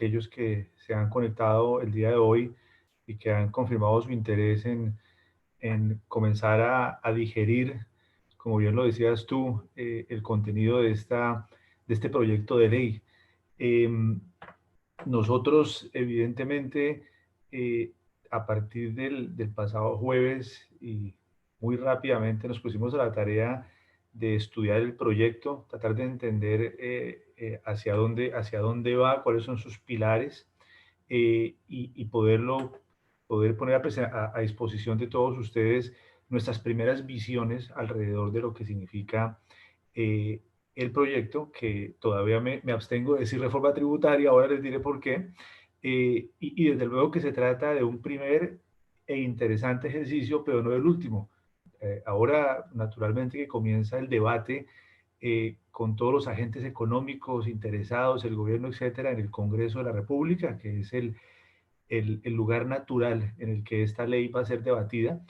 aquellos que se han conectado el día de hoy y que han confirmado su interés en comenzar a digerir, como bien lo decías tú, el contenido de este proyecto de ley. Em, Nosotros, evidentemente, eh, a partir del pasado jueves y muy rápidamente nos pusimos a la tarea de estudiar el proyecto, tratar de entender hacia dónde va, cuáles son sus pilares y poder poner a disposición de todos ustedes nuestras primeras visiones alrededor de lo que significa eh, el proyecto, que todavía me abstengo de decir reforma tributaria, ahora les diré por qué, y desde luego que se trata de un primer e interesante ejercicio, pero no el último. Ahora, naturalmente, que comienza el debate con todos los agentes económicos interesados, el gobierno, etcétera, en el Congreso de la República, que es el lugar natural en el que esta ley va a ser debatida,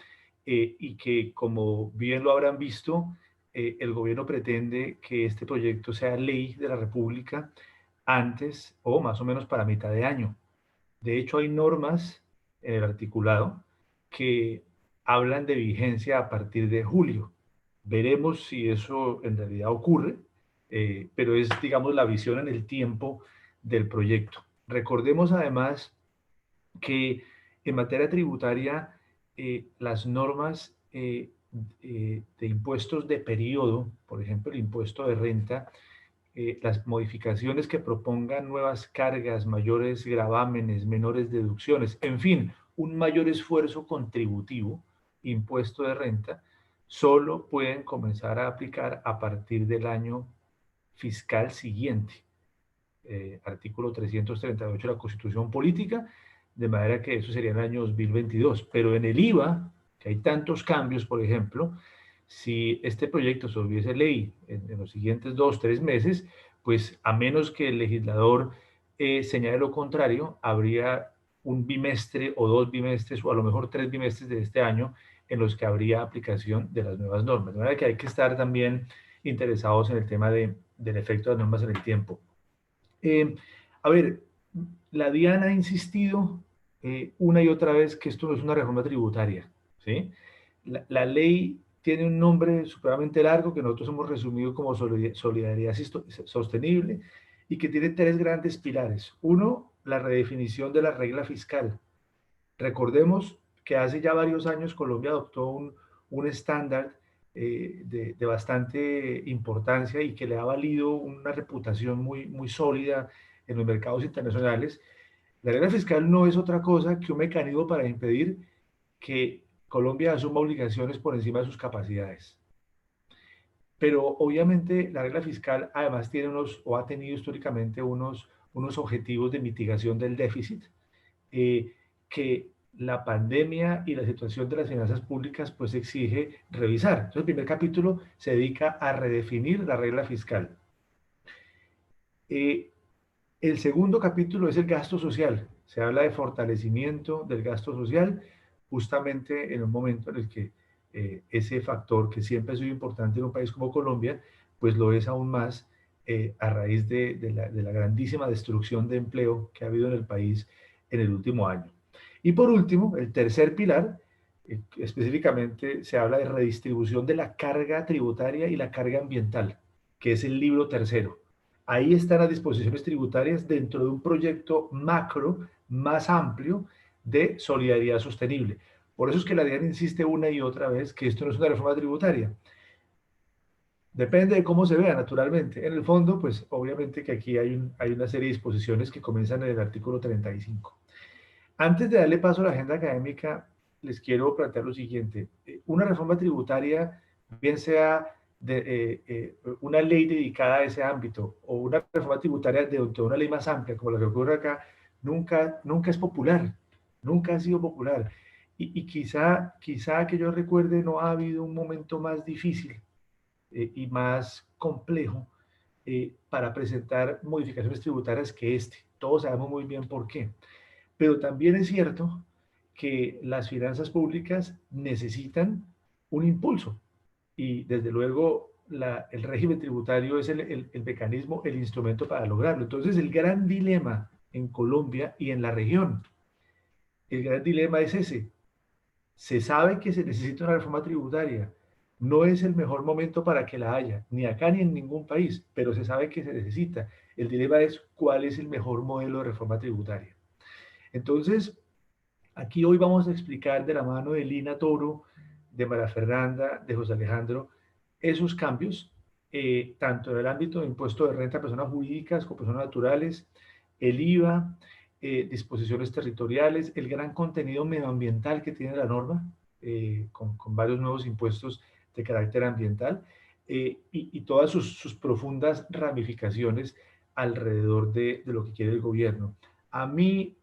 y que, como bien lo habrán visto, el gobierno pretende que este proyecto sea ley de la República antes o más o menos para mitad de año. De hecho, hay normas en el articulado que hablan de vigencia a partir de julio. Veremos si eso en realidad ocurre, pero es, digamos, la visión en el tiempo del proyecto. Recordemos además que en materia tributaria las normas de impuestos de periodo, por ejemplo, el impuesto de renta, las modificaciones que propongan nuevas cargas, mayores gravámenes, menores deducciones, en fin, un mayor esfuerzo contributivo, impuesto de renta, solo pueden comenzar a aplicar a partir del año fiscal siguiente. Artículo 338 de la Constitución Política, de manera que eso sería en el año 2022. Pero en el IVA, que hay tantos cambios, por ejemplo, si este proyecto se volviese ley en los siguientes 2 o 3 meses, pues a menos que el legislador señale lo contrario, habría un bimestre o 2 bimestres o a lo mejor 3 bimestres de este año en los que habría aplicación de las nuevas normas. De manera que hay que estar también interesados en el tema del efecto de las normas en el tiempo. Eh, a ver, la DIAN ha insistido una y otra vez que esto no es una reforma tributaria, ¿sí? La ley tiene un nombre supremamente largo que nosotros hemos resumido como solidaridad sostenible y que tiene tres grandes pilares. Uno, la redefinición de la regla fiscal. Recordemos que hace ya varios años Colombia adoptó un estándar de bastante importancia y que le ha valido una reputación muy sólida en los mercados internacionales. La regla fiscal no es otra cosa que un mecanismo para impedir que Colombia asuma obligaciones por encima de sus capacidades. Pero obviamente la regla fiscal además tiene o ha tenido históricamente unos objetivos de mitigación del déficit que la pandemia y la situación de las finanzas públicas pues exige revisar. Entonces el primer capítulo se dedica a redefinir la regla fiscal. Eh, el segundo capítulo es el gasto social. Se habla de fortalecimiento del gasto social justamente en un momento en el que ese factor que siempre ha sido importante en un país como Colombia, pues lo es aún más a raíz de la grandísima destrucción de empleo que ha habido en el país en el último año. Y por último, el tercer pilar, específicamente se habla de redistribución de la carga tributaria y la carga ambiental, que es el libro tercero. Ahí están las disposiciones tributarias dentro de un proyecto macro más amplio de solidaridad sostenible. Por eso es que la DIAN insiste una y otra vez que esto no es una reforma tributaria. Depende de cómo se vea, naturalmente. En el fondo, pues obviamente que aquí hay una serie de disposiciones que comienzan en el artículo 35. Antes de darle paso a la agenda académica, les quiero plantear lo siguiente. Una reforma tributaria, bien sea una ley dedicada a ese ámbito o una reforma tributaria de una ley más amplia, como la que ocurre acá, nunca es popular, nunca ha sido popular. Y quizá que yo recuerde, no ha habido un momento más difícil y más complejo para presentar modificaciones tributarias que este. Todos sabemos muy bien por qué. Pero también es cierto que las finanzas públicas necesitan un impulso y desde luego el régimen tributario es el mecanismo, el instrumento para lograrlo. Entonces el gran dilema en Colombia y en la región. El gran dilema es ese. Se sabe que se necesita una reforma tributaria. No es el mejor momento para que la haya, ni acá ni en ningún país, pero se sabe que se necesita. El dilema es cuál es el mejor modelo de reforma tributaria. Entonces, aquí hoy vamos a explicar de la mano de Lina Toro, de María Fernanda, de José Alejandro, esos cambios, tanto en el ámbito de impuesto de renta a personas jurídicas como personas naturales, el IVA, disposiciones territoriales, el gran contenido medioambiental que tiene la norma, con varios nuevos impuestos de carácter ambiental, y todas sus profundas ramificaciones alrededor de lo que quiere el gobierno. A mí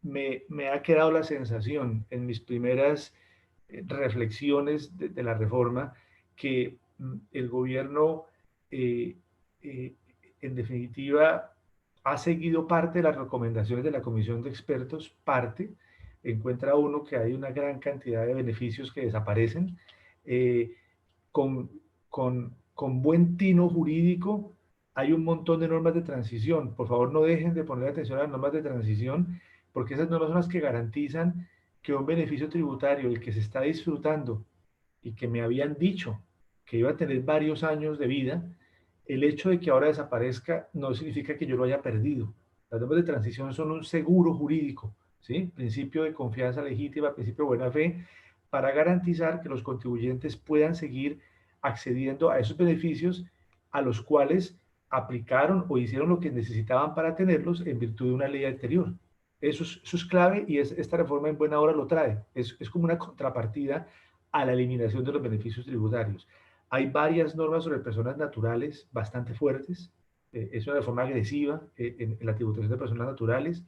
me ha quedado la sensación en mis primeras reflexiones de la reforma que el gobierno, eh, eh, en definitiva, ha seguido parte de las recomendaciones de la comisión de expertos, parte, encuentra uno que hay una gran cantidad de beneficios que desaparecen, eh, con, con buen tino jurídico. Hay un montón de normas de transición. Por favor, no dejen de poner atención a las normas de transición, porque esas normas son las que garantizan que un beneficio tributario, el que se está disfrutando y que me habían dicho que iba a tener varios años de vida, el hecho de que ahora desaparezca no significa que yo lo haya perdido. Las normas de transición son un seguro jurídico, ¿sí? Principio de confianza legítima, principio de buena fe, para garantizar que los contribuyentes puedan seguir accediendo a esos beneficios a los cuales aplicaron o hicieron lo que necesitaban para tenerlos en virtud de una ley anterior. Eso es clave y esta reforma en buena hora lo trae. Es como una contrapartida a la eliminación de los beneficios tributarios. Hay varias normas sobre personas naturales bastante fuertes. Es una reforma agresiva en la tributación de personas naturales.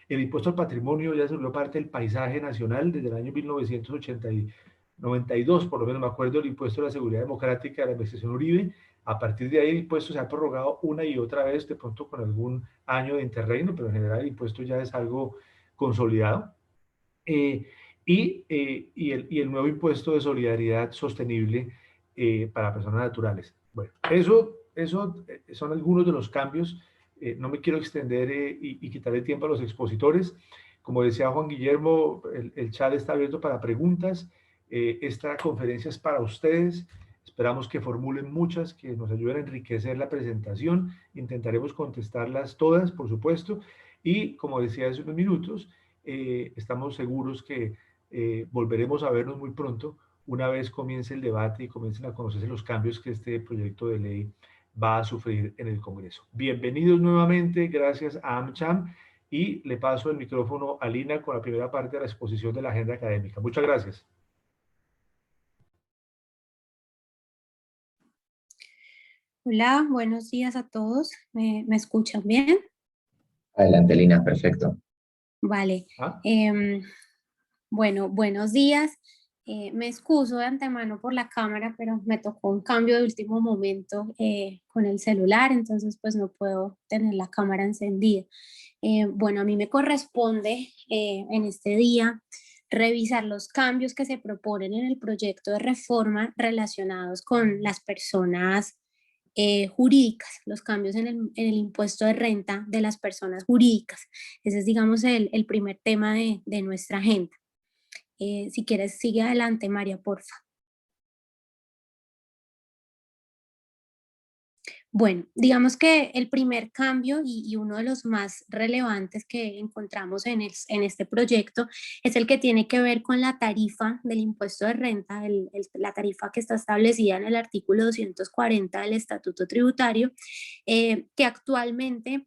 El impuesto al patrimonio ya se volvió parte del paisaje nacional desde el año 1992, por lo menos me acuerdo del impuesto a la seguridad democrática de la administración Uribe. A partir de ahí el impuesto se ha prorrogado una y otra vez, de pronto con algún año de interregno, pero en general el impuesto ya es algo consolidado. Eh, y el nuevo impuesto de solidaridad sostenible para personas naturales. Bueno, eso son algunos de los cambios. No me quiero extender y quitarle tiempo a los expositores. Como decía Juan Guillermo, el chat está abierto para preguntas. Esta conferencia es para ustedes. Esperamos que formulen muchas, que nos ayuden a enriquecer la presentación. Intentaremos contestarlas todas, por supuesto. Y como decía hace unos minutos, estamos seguros que volveremos a vernos muy pronto una vez comience el debate y comiencen a conocerse los cambios que este proyecto de ley va a sufrir en el Congreso. Bienvenidos nuevamente, gracias a AmCham, y le paso el micrófono a Lina con la primera parte de la exposición de la agenda académica. Muchas gracias. Hola, buenos días a todos. ¿Me escuchan bien? Adelante, Lina, perfecto. Vale. ¿Ah? Bueno, buenos días. Me excuso de antemano por la cámara, pero me tocó un cambio de último momento con el celular, entonces pues no puedo tener la cámara encendida. Bueno, a mí me corresponde en este día revisar los cambios que se proponen en el proyecto de reforma relacionados con las personas jurídicas, los cambios en el impuesto de renta de las personas jurídicas. Ese es, digamos, el primer tema de nuestra agenda. Si quieres, sigue adelante, María, porfa. Bueno, digamos que el primer cambio y uno de los más relevantes que encontramos en este proyecto es el que tiene que ver con la tarifa del impuesto de renta, la tarifa que está establecida en el artículo 240 del Estatuto Tributario, que actualmente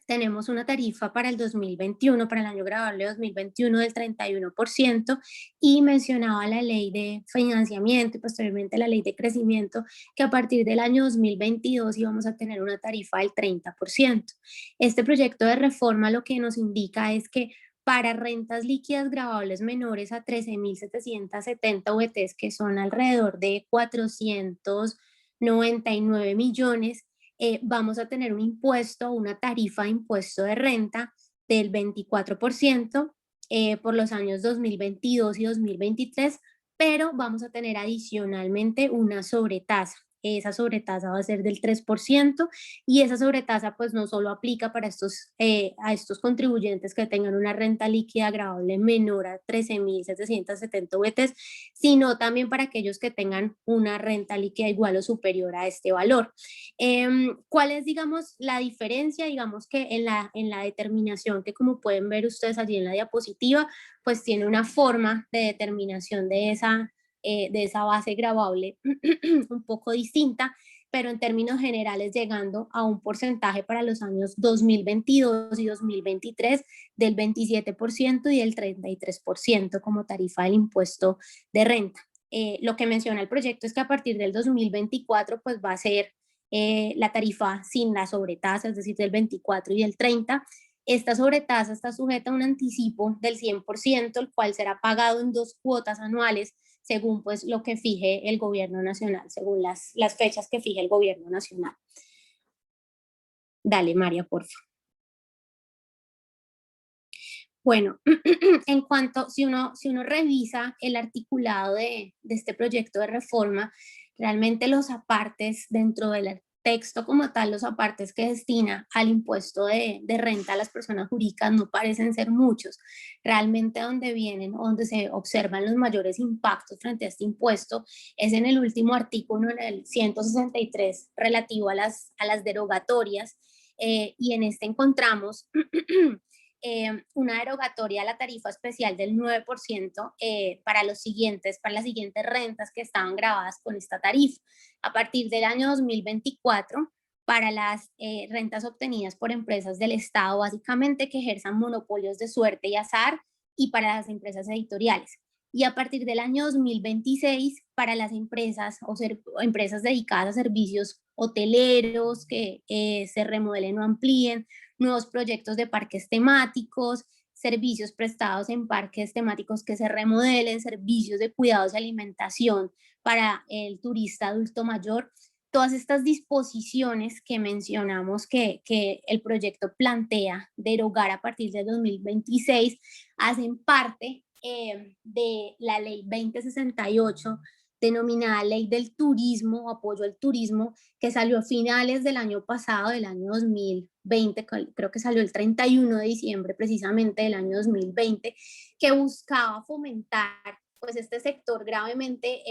tenemos una tarifa para el 2021, para el año grabable 2021 del 31%, y mencionaba la ley de financiamiento y posteriormente la ley de crecimiento, que a partir del año 2022 íbamos a tener una tarifa del 30%. Este proyecto de reforma lo que nos indica es que para rentas líquidas grabables menores a 13.770 VTs, que son alrededor de 499 millones, vamos a tener un impuesto, una tarifa de impuesto de renta del 24% por los años 2022 y 2023, pero vamos a tener adicionalmente una sobretasa. esa sobretasa va a ser del 3%, y esa sobretasa pues no solo aplica para a estos contribuyentes que tengan una renta líquida agravable menor a 13.770 VTs, sino también para aquellos que tengan una renta líquida igual o superior a este valor. ¿Cuál es, digamos, la diferencia? Digamos que en la determinación, que como pueden ver ustedes allí en la diapositiva, pues tiene una forma de determinación de esa base gravable un poco distinta, pero en términos generales llegando a un porcentaje para los años 2022 y 2023 del 27% y del 33% como tarifa del impuesto de renta. Lo que menciona el proyecto es que a partir del 2024 pues va a ser la tarifa sin la sobretasa, es decir, del 24 y del 30. Esta sobretasa está sujeta a un anticipo del 100%, el cual será pagado en 2 cuotas anuales según pues lo que fije el gobierno nacional, según las fechas que fije el gobierno nacional. Dale, María, por favor. Bueno, en cuanto, si uno revisa el articulado de este proyecto de reforma, realmente los apartes dentro del texto como tal, los apartes que destina al impuesto de renta a las personas jurídicas no parecen ser muchos. Realmente donde vienen, donde se observan los mayores impactos frente a este impuesto es en el último artículo, en el 163, relativo a las derogatorias, y en este encontramos una derogatoria a la tarifa especial del 9% para las siguientes rentas que estaban grabadas con esta tarifa. A partir del año 2024, para las rentas obtenidas por empresas del Estado, básicamente que ejerzan monopolios de suerte y azar, y para las empresas editoriales. Y a partir del año 2026, para las empresas empresas dedicadas a servicios hoteleros que se remodelen o amplíen, nuevos proyectos de parques temáticos, servicios prestados en parques temáticos que se remodelen, servicios de cuidados y alimentación para el turista adulto mayor. Todas estas disposiciones que mencionamos que el proyecto plantea derogar a partir de 2026 hacen parte de la ley 2068, denominada Ley del Turismo, apoyo al turismo, que salió a finales del año pasado, del año 2020, creo que salió el 31 de diciembre precisamente del año 2020, que buscaba fomentar pues este sector gravemente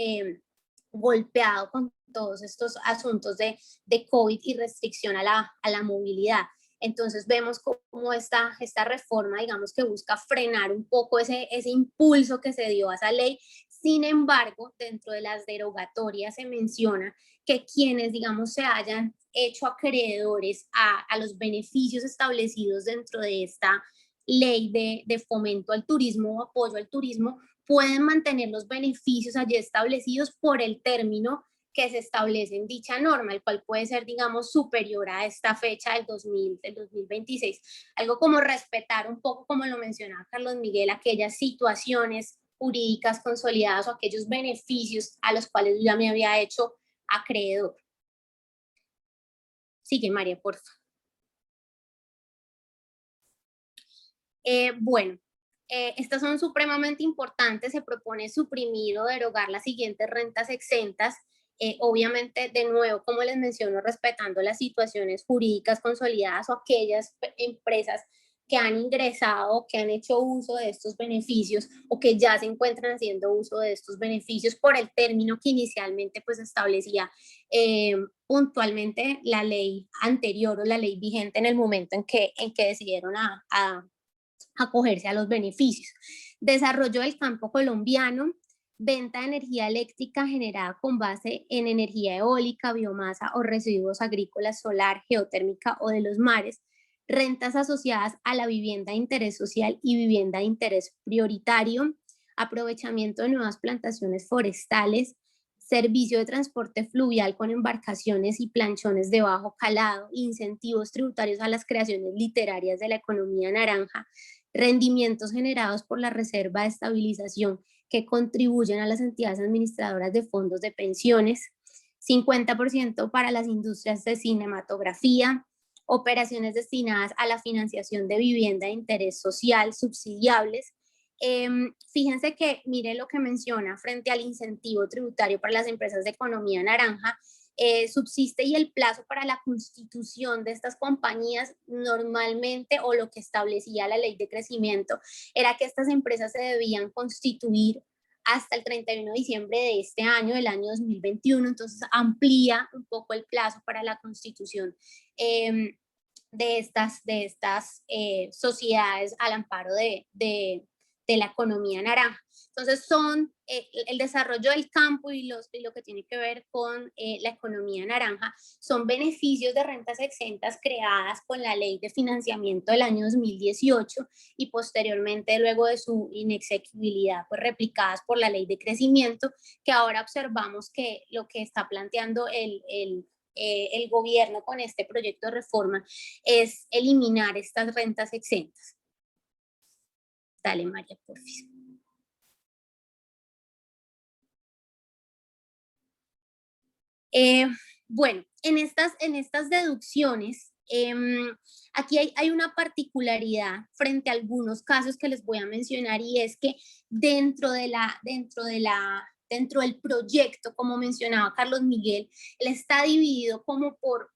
golpeado con todos estos asuntos de COVID y restricción a la movilidad. Entonces vemos cómo esta reforma, digamos, que busca frenar un poco ese impulso que se dio a esa ley. Sin embargo, dentro de las derogatorias se menciona que quienes, digamos, se hayan hecho acreedores a los beneficios establecidos dentro de esta ley de fomento al turismo o apoyo al turismo, pueden mantener los beneficios allí establecidos por el término que se establece en dicha norma, el cual puede ser, digamos, superior a esta fecha del 2026. Algo como respetar un poco, como lo mencionaba Carlos Miguel, aquellas situaciones jurídicas consolidadas o aquellos beneficios a los cuales yo ya me había hecho acreedor. Sigue, María, por favor. Bueno, estas son supremamente importantes. Se propone suprimir o derogar las siguientes rentas exentas. Obviamente, de nuevo, como les menciono, respetando las situaciones jurídicas consolidadas o aquellas empresas que han ingresado, que han hecho uso de estos beneficios o que ya se encuentran haciendo uso de estos beneficios por el término que inicialmente pues establecía puntualmente la ley anterior o la ley vigente en el momento en que decidieron acogerse a los beneficios. Desarrollo del campo colombiano, venta de energía eléctrica generada con base en energía eólica, biomasa o residuos agrícolas, solar, geotérmica o de los mares, rentas asociadas a la vivienda de interés social y vivienda de interés prioritario, aprovechamiento de nuevas plantaciones forestales, servicio de transporte fluvial con embarcaciones y planchones de bajo calado, incentivos tributarios a las creaciones literarias de la economía naranja, rendimientos generados por la reserva de estabilización que contribuyen a las entidades administradoras de fondos de pensiones, 50% para las industrias de cinematografía, operaciones destinadas a la financiación de vivienda de interés social subsidiables. Fíjense que, mire lo que menciona frente al incentivo tributario para las empresas de economía naranja, subsiste y el plazo para la constitución de estas compañías normalmente, o lo que establecía la ley de crecimiento, era que estas empresas se debían constituir hasta el 31 de diciembre de este año, del año 2021, entonces amplía un poco el plazo para la constitución de estas sociedades al amparo de la economía naranja. Entonces son el desarrollo del campo y lo que tiene que ver con la economía naranja son beneficios de rentas exentas creadas con la ley de financiamiento del año 2018 y posteriormente, luego de su inexequibilidad, pues replicadas por la ley de crecimiento, que ahora observamos que lo que está planteando el gobierno con este proyecto de reforma es eliminar estas rentas exentas. Dale, María, por favor. Bueno, en estas deducciones, aquí hay una particularidad frente a algunos casos que les voy a mencionar, y es que dentro del proyecto, como mencionaba Carlos Miguel, él está dividido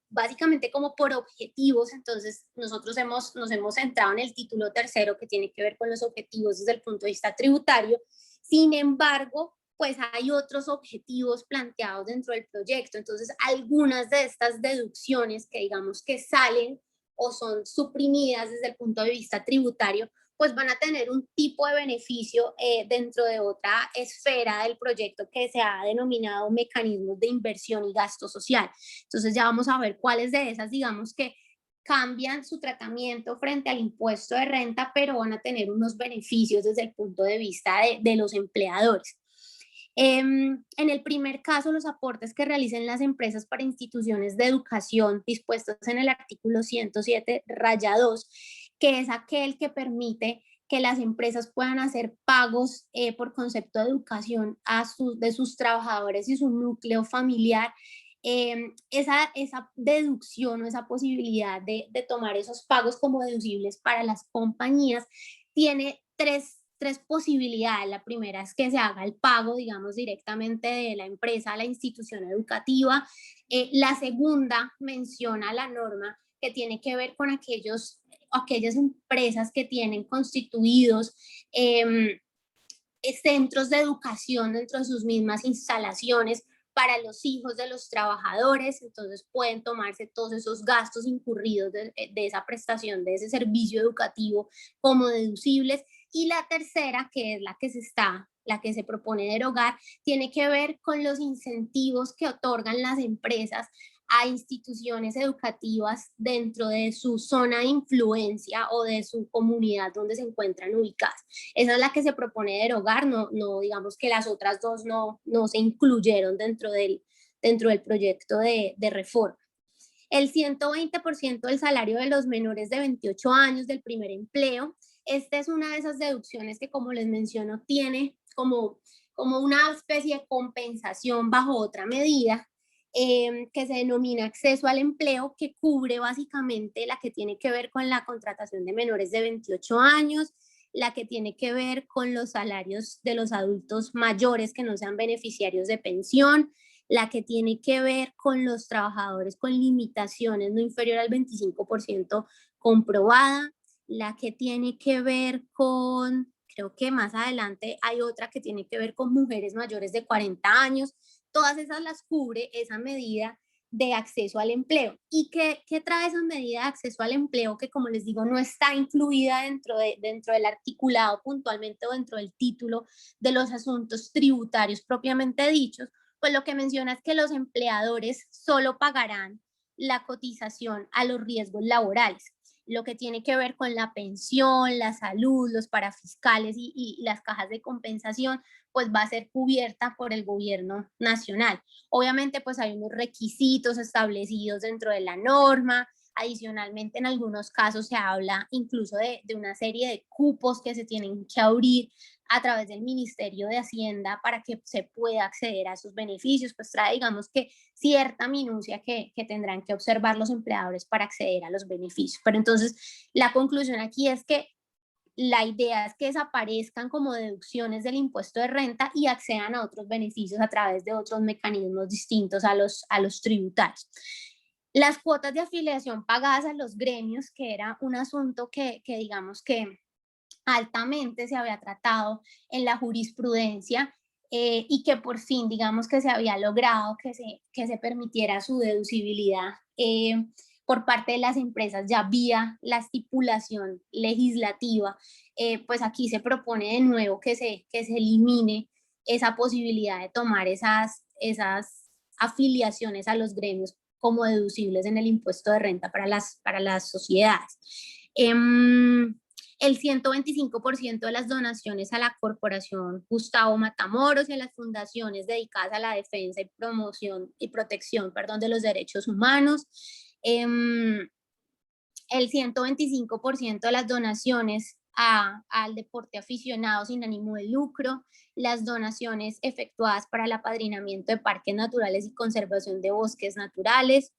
básicamente como por objetivos. Entonces nosotros nos hemos centrado en el título tercero, que tiene que ver con los objetivos desde el punto de vista tributario. Sin embargo, pues hay otros objetivos planteados dentro del proyecto. Entonces, algunas de estas deducciones que digamos que salen o son suprimidas desde el punto de vista tributario, pues van a tener un tipo de beneficio dentro de otra esfera del proyecto que se ha denominado mecanismos de inversión y gasto social. Entonces ya vamos a ver cuáles de esas, digamos, que cambian su tratamiento frente al impuesto de renta, pero van a tener unos beneficios desde el punto de vista de los empleadores. En el primer caso, los aportes que realicen las empresas para instituciones de educación dispuestos en el artículo 107-2, que es aquel que permite que las empresas puedan hacer pagos por concepto de educación de sus trabajadores y su núcleo familiar. Esa deducción o esa posibilidad de tomar esos pagos como deducibles para las compañías tiene tres posibilidades. La primera es que se haga el pago, digamos, directamente de la empresa a la institución educativa. La segunda menciona la norma que tiene que ver con aquellas empresas que tienen constituidos centros de educación dentro de sus mismas instalaciones para los hijos de los trabajadores. Entonces pueden tomarse todos esos gastos incurridos de esa prestación, de ese servicio educativo, como deducibles. Y la tercera, que es la que se propone derogar, tiene que ver con los incentivos que otorgan las empresas a instituciones educativas dentro de su zona de influencia o de su comunidad donde se encuentran ubicadas. Esa es la que se propone derogar. No digamos que las otras dos no se incluyeron dentro del proyecto de reforma. El 120% del salario de los menores de 28 años del primer empleo. Esta es una de esas deducciones que, como les menciono, tiene como una especie de compensación bajo otra medida, que se denomina acceso al empleo, que cubre básicamente la que tiene que ver con la contratación de menores de 28 años, la que tiene que ver con los salarios de los adultos mayores que no sean beneficiarios de pensión, la que tiene que ver con los trabajadores con limitaciones no inferior al 25% comprobada, la que tiene que ver con, creo que más adelante hay otra que tiene que ver con mujeres mayores de 40 años. Todas esas las cubre esa medida de acceso al empleo. ¿Y qué trae esa medida de acceso al empleo? Que, como les digo, no está incluida dentro del articulado puntualmente o dentro del título de los asuntos tributarios propiamente dichos. Pues lo que menciona es que los empleadores solo pagarán la cotización a los riesgos laborales. Lo que tiene que ver con la pensión, la salud, los parafiscales y las cajas de compensación, pues va a ser cubierta por el gobierno nacional. Obviamente, pues hay unos requisitos establecidos dentro de la norma. Adicionalmente, en algunos casos se habla incluso de una serie de cupos que se tienen que abrir a través del Ministerio de Hacienda para que se pueda acceder a esos beneficios. Pues trae, digamos, que cierta minucia que tendrán que observar los empleadores para acceder a los beneficios. Pero entonces la conclusión aquí es que la idea es que desaparezcan como deducciones del impuesto de renta y accedan a otros beneficios a través de otros mecanismos distintos a los tributarios. Las cuotas de afiliación pagadas a los gremios, que era un asunto que digamos que altamente se había tratado en la jurisprudencia, y que por fin, digamos que se había logrado que se permitiera su deducibilidad por parte de las empresas ya vía la estipulación legislativa, pues aquí se propone de nuevo que se elimine esa posibilidad de tomar esas afiliaciones a los gremios como deducibles en el impuesto de renta para las sociedades. El 125% de las donaciones a la Corporación Gustavo Matamoros y a las fundaciones dedicadas a la defensa y promoción y protección, de los derechos humanos. El 125% de las donaciones al deporte aficionado sin ánimo de lucro, las donaciones efectuadas para el apadrinamiento de parques naturales y conservación de bosques naturales,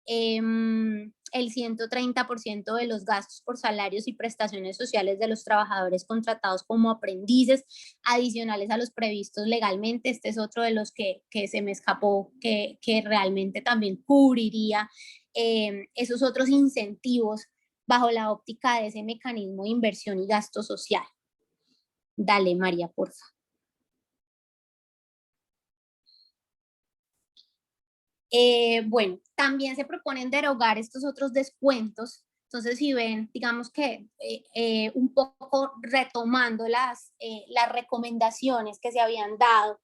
el 130% de los gastos por salarios y prestaciones sociales de los trabajadores contratados como aprendices, adicionales a los previstos legalmente. Este es otro de los que se me escapó, que realmente también cubriría esos otros incentivos bajo la óptica de ese mecanismo de inversión y gasto social. Dale, María, por favor. Bueno, también se proponen derogar estos otros descuentos. Entonces, si ven, digamos que un poco retomando las recomendaciones que se habían dado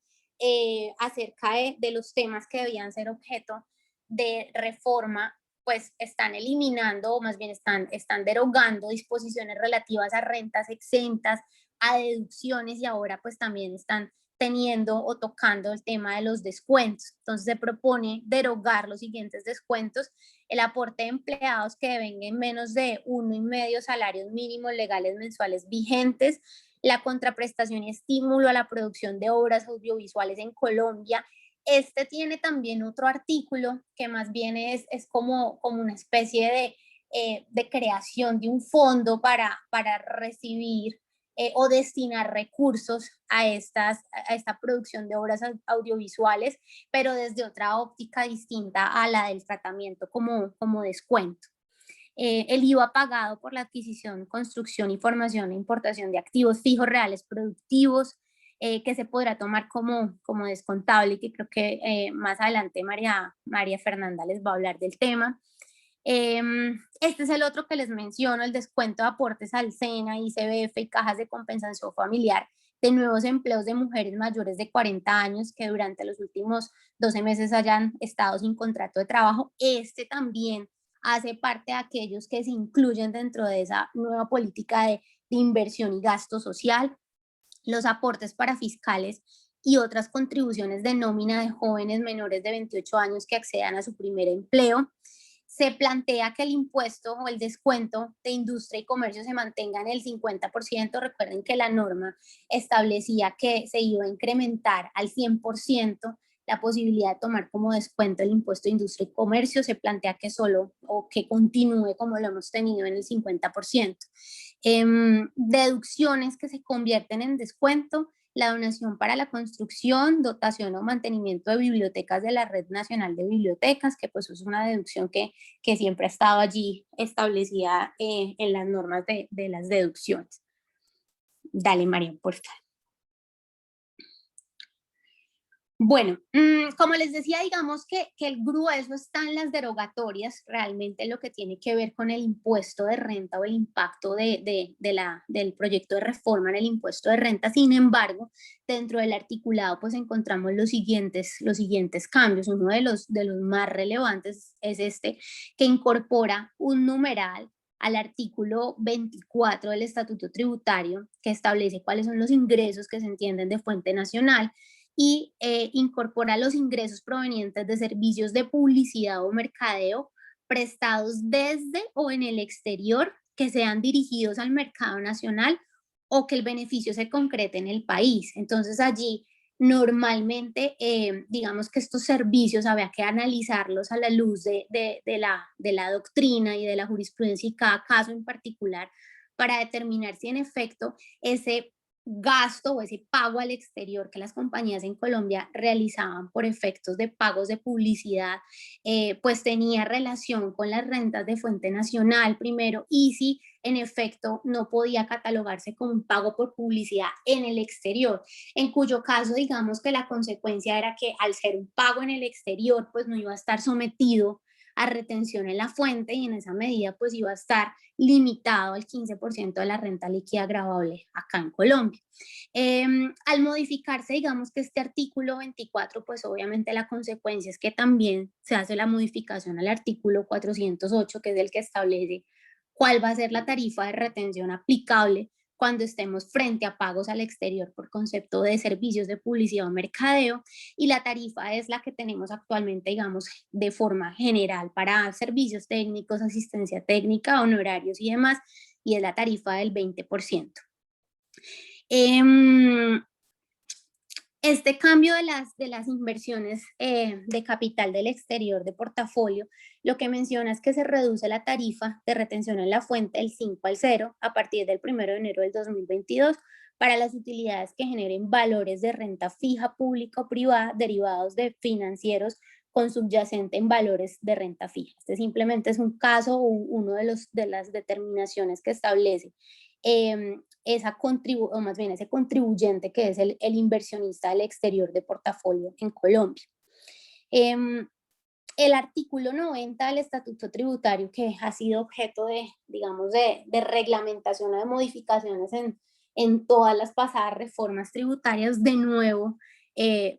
acerca de los temas que debían ser objeto de reforma, pues están eliminando, o más bien están derogando disposiciones relativas a rentas exentas, a deducciones, y ahora pues también están teniendo o tocando el tema de los descuentos. Entonces se propone derogar los siguientes descuentos: el aporte de empleados que devenguen menos de 1,5 salarios mínimos legales mensuales vigentes, la contraprestación y estímulo a la producción de obras audiovisuales en Colombia. Este tiene también otro artículo que más bien es como una especie de creación de un fondo para recibir o destinar recursos a esta producción de obras audiovisuales, pero desde otra óptica distinta a la del tratamiento como descuento. El IVA pagado por la adquisición, construcción y formación e importación de activos fijos reales productivos, que se podrá tomar como descontable, y que creo que más adelante María Fernanda les va a hablar del tema. Este es el otro que les menciono: el descuento de aportes al SENA, ICBF y cajas de compensación familiar de nuevos empleos de mujeres mayores de 40 años que durante los últimos 12 meses hayan estado sin contrato de trabajo. Este también hace parte de aquellos que se incluyen dentro de esa nueva política de inversión y gasto social. Los aportes para fiscales y otras contribuciones de nómina de jóvenes menores de 28 años que accedan a su primer empleo. Se plantea que el impuesto o el descuento de industria y comercio se mantenga en el 50%. Recuerden que la norma establecía que se iba a incrementar al 100% la posibilidad de tomar como descuento el impuesto de industria y comercio. Se plantea que solo, o que continúe como lo hemos tenido, en el 50%. Deducciones que se convierten en descuento: la donación para la construcción, dotación o mantenimiento de bibliotecas de la Red Nacional de Bibliotecas, que pues es una deducción que siempre ha estado allí establecida en las normas de las deducciones. Dale, María, por favor. Bueno, como les decía, digamos que el grueso está en las derogatorias, realmente lo que tiene que ver con el impuesto de renta o el impacto del proyecto de reforma en el impuesto de renta. Sin embargo, dentro del articulado pues encontramos los siguientes cambios. Uno de los más relevantes es este, que incorpora un numeral al artículo 24 del Estatuto Tributario, que establece cuáles son los ingresos que se entienden de fuente nacional, y incorpora los ingresos provenientes de servicios de publicidad o mercadeo prestados desde o en el exterior, que sean dirigidos al mercado nacional o que el beneficio se concrete en el país. Entonces allí normalmente digamos que estos servicios había que analizarlos a la luz de la doctrina y de la jurisprudencia, y cada caso en particular para determinar si en efecto ese gasto o ese pago al exterior que las compañías en Colombia realizaban por efectos de pagos de publicidad, pues tenía relación con las rentas de fuente nacional primero, y si en efecto no podía catalogarse como un pago por publicidad en el exterior, en cuyo caso digamos que la consecuencia era que al ser un pago en el exterior, pues no iba a estar sometido a retención en la fuente, y en esa medida pues iba a estar limitado al 15% de la renta líquida gravable acá en Colombia. Al modificarse, digamos que este artículo 24, pues obviamente la consecuencia es que también se hace la modificación al artículo 408, que es el que establece cuál va a ser la tarifa de retención aplicable cuando estemos frente a pagos al exterior por concepto de servicios de publicidad o mercadeo, y la tarifa es la que tenemos actualmente, digamos, de forma general para servicios técnicos, asistencia técnica, honorarios y demás, y es la tarifa del 20%. Este cambio de las inversiones de capital del exterior de portafolio, lo que menciona es que se reduce la tarifa de retención en la fuente del 5 al 0 a partir del 1 de enero del 2022 para las utilidades que generen valores de renta fija pública o privada derivados de financieros con subyacente en valores de renta fija. Este simplemente es un caso o uno de las determinaciones que establece o más bien ese contribuyente que es el inversionista del exterior de portafolio en Colombia. El artículo 90 del Estatuto Tributario, que ha sido objeto de, digamos, de reglamentación o de modificaciones en todas las pasadas reformas tributarias, de nuevo,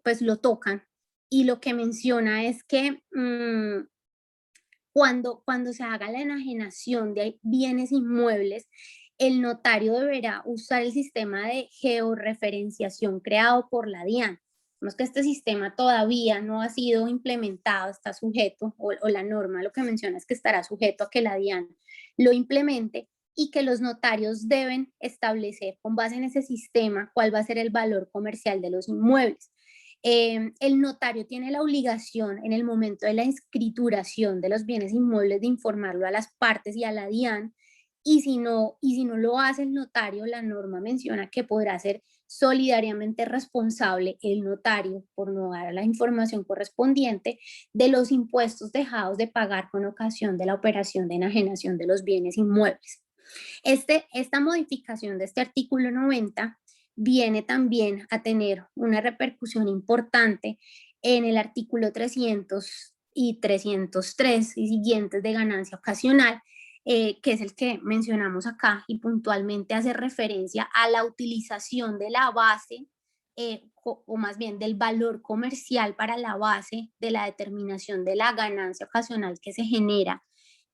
pues lo tocan, y lo que menciona es que cuando se haga la enajenación de bienes inmuebles, el notario deberá usar el sistema de georreferenciación creado por la DIAN. Vemos que este sistema todavía no ha sido implementado, está sujeto, o la norma lo que menciona es que estará sujeto a que la DIAN lo implemente, y que los notarios deben establecer con base en ese sistema cuál va a ser el valor comercial de los inmuebles. El notario tiene la obligación en el momento de la escrituración de los bienes inmuebles de informarlo a las partes y a la DIAN, y si no lo hace el notario, la norma menciona que podrá ser solidariamente responsable el notario por no dar la información correspondiente de los impuestos dejados de pagar con ocasión de la operación de enajenación de los bienes inmuebles. Esta modificación de este artículo 90 viene también a tener una repercusión importante en el artículo 300 y 303 y siguientes de ganancia ocasional, que es el que mencionamos acá, y puntualmente hace referencia a la utilización de la base, o más bien del valor comercial para la base de la determinación de la ganancia ocasional que se genera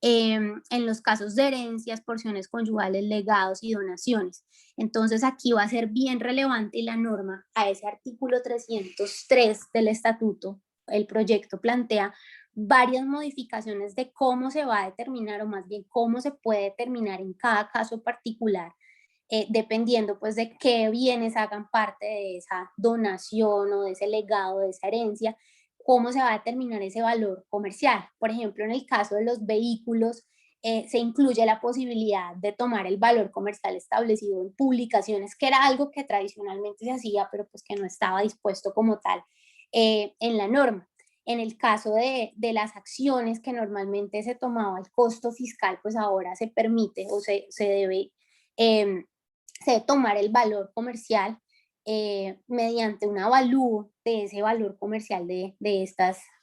en los casos de herencias, porciones conyugales, legados y donaciones. Entonces aquí va a ser bien relevante la norma a ese artículo 303 del estatuto. El proyecto plantea varias modificaciones de cómo se va a determinar, o más bien cómo se puede determinar en cada caso particular, dependiendo pues de qué bienes hagan parte de esa donación o de ese legado, de esa herencia, cómo se va a determinar ese valor comercial. Por ejemplo, en el caso de los vehículos, se incluye la posibilidad de tomar el valor comercial establecido en publicaciones, que era algo que tradicionalmente se hacía, pero pues que no estaba dispuesto como tal en la norma. En el caso de las acciones, que normalmente se tomaba el costo fiscal, pues ahora se permite o se debe tomar el valor comercial mediante un avalúo de ese valor comercial de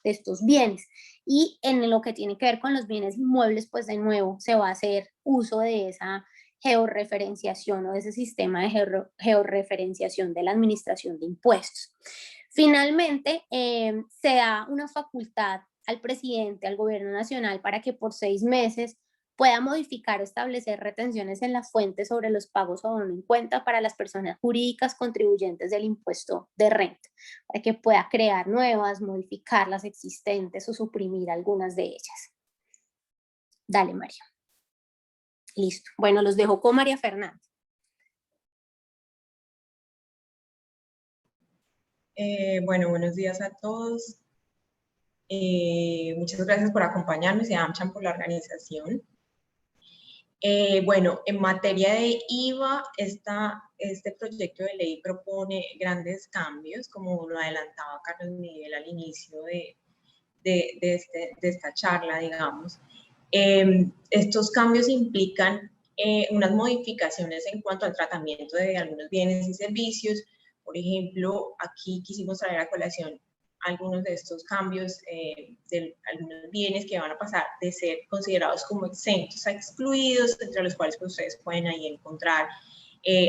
estos bienes. Y en lo que tiene que ver con los bienes inmuebles, pues de nuevo se va a hacer uso de esa georreferenciación o de ese sistema de georreferenciación de la administración de impuestos. Finalmente, se da una facultad al presidente, al gobierno nacional, para que por 6 meses pueda modificar o establecer retenciones en la fuente sobre los pagos a bono en cuenta para las personas jurídicas contribuyentes del impuesto de renta, para que pueda crear nuevas, modificar las existentes o suprimir algunas de ellas. Dale, María. Listo. Bueno, los dejo con María Fernanda. Bueno, buenos días a todos. Muchas gracias por acompañarnos y a AmCham por la organización. Bueno, en materia de IVA, este proyecto de ley propone grandes cambios, como lo adelantaba Carlos Miguel al inicio de esta charla, digamos. Estos cambios implican unas modificaciones en cuanto al tratamiento de algunos bienes y servicios. Por ejemplo, aquí quisimos traer a colación algunos de estos cambios de algunos bienes que van a pasar de ser considerados como exentos a excluidos, entre los cuales pues, ustedes pueden ahí encontrar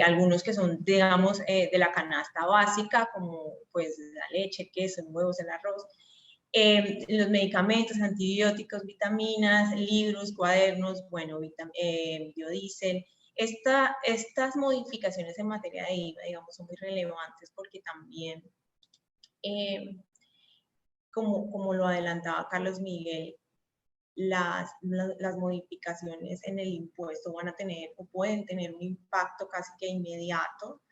algunos que son, digamos, de la canasta básica, como pues la leche, el queso, los huevos, el arroz, los medicamentos, antibióticos, vitaminas, libros, cuadernos, bueno, biodiesel. Estas modificaciones en materia de IVA, digamos, son muy relevantes porque también, como lo adelantaba Carlos Miguel, las modificaciones en el impuesto van a tener o pueden tener un impacto casi que inmediato.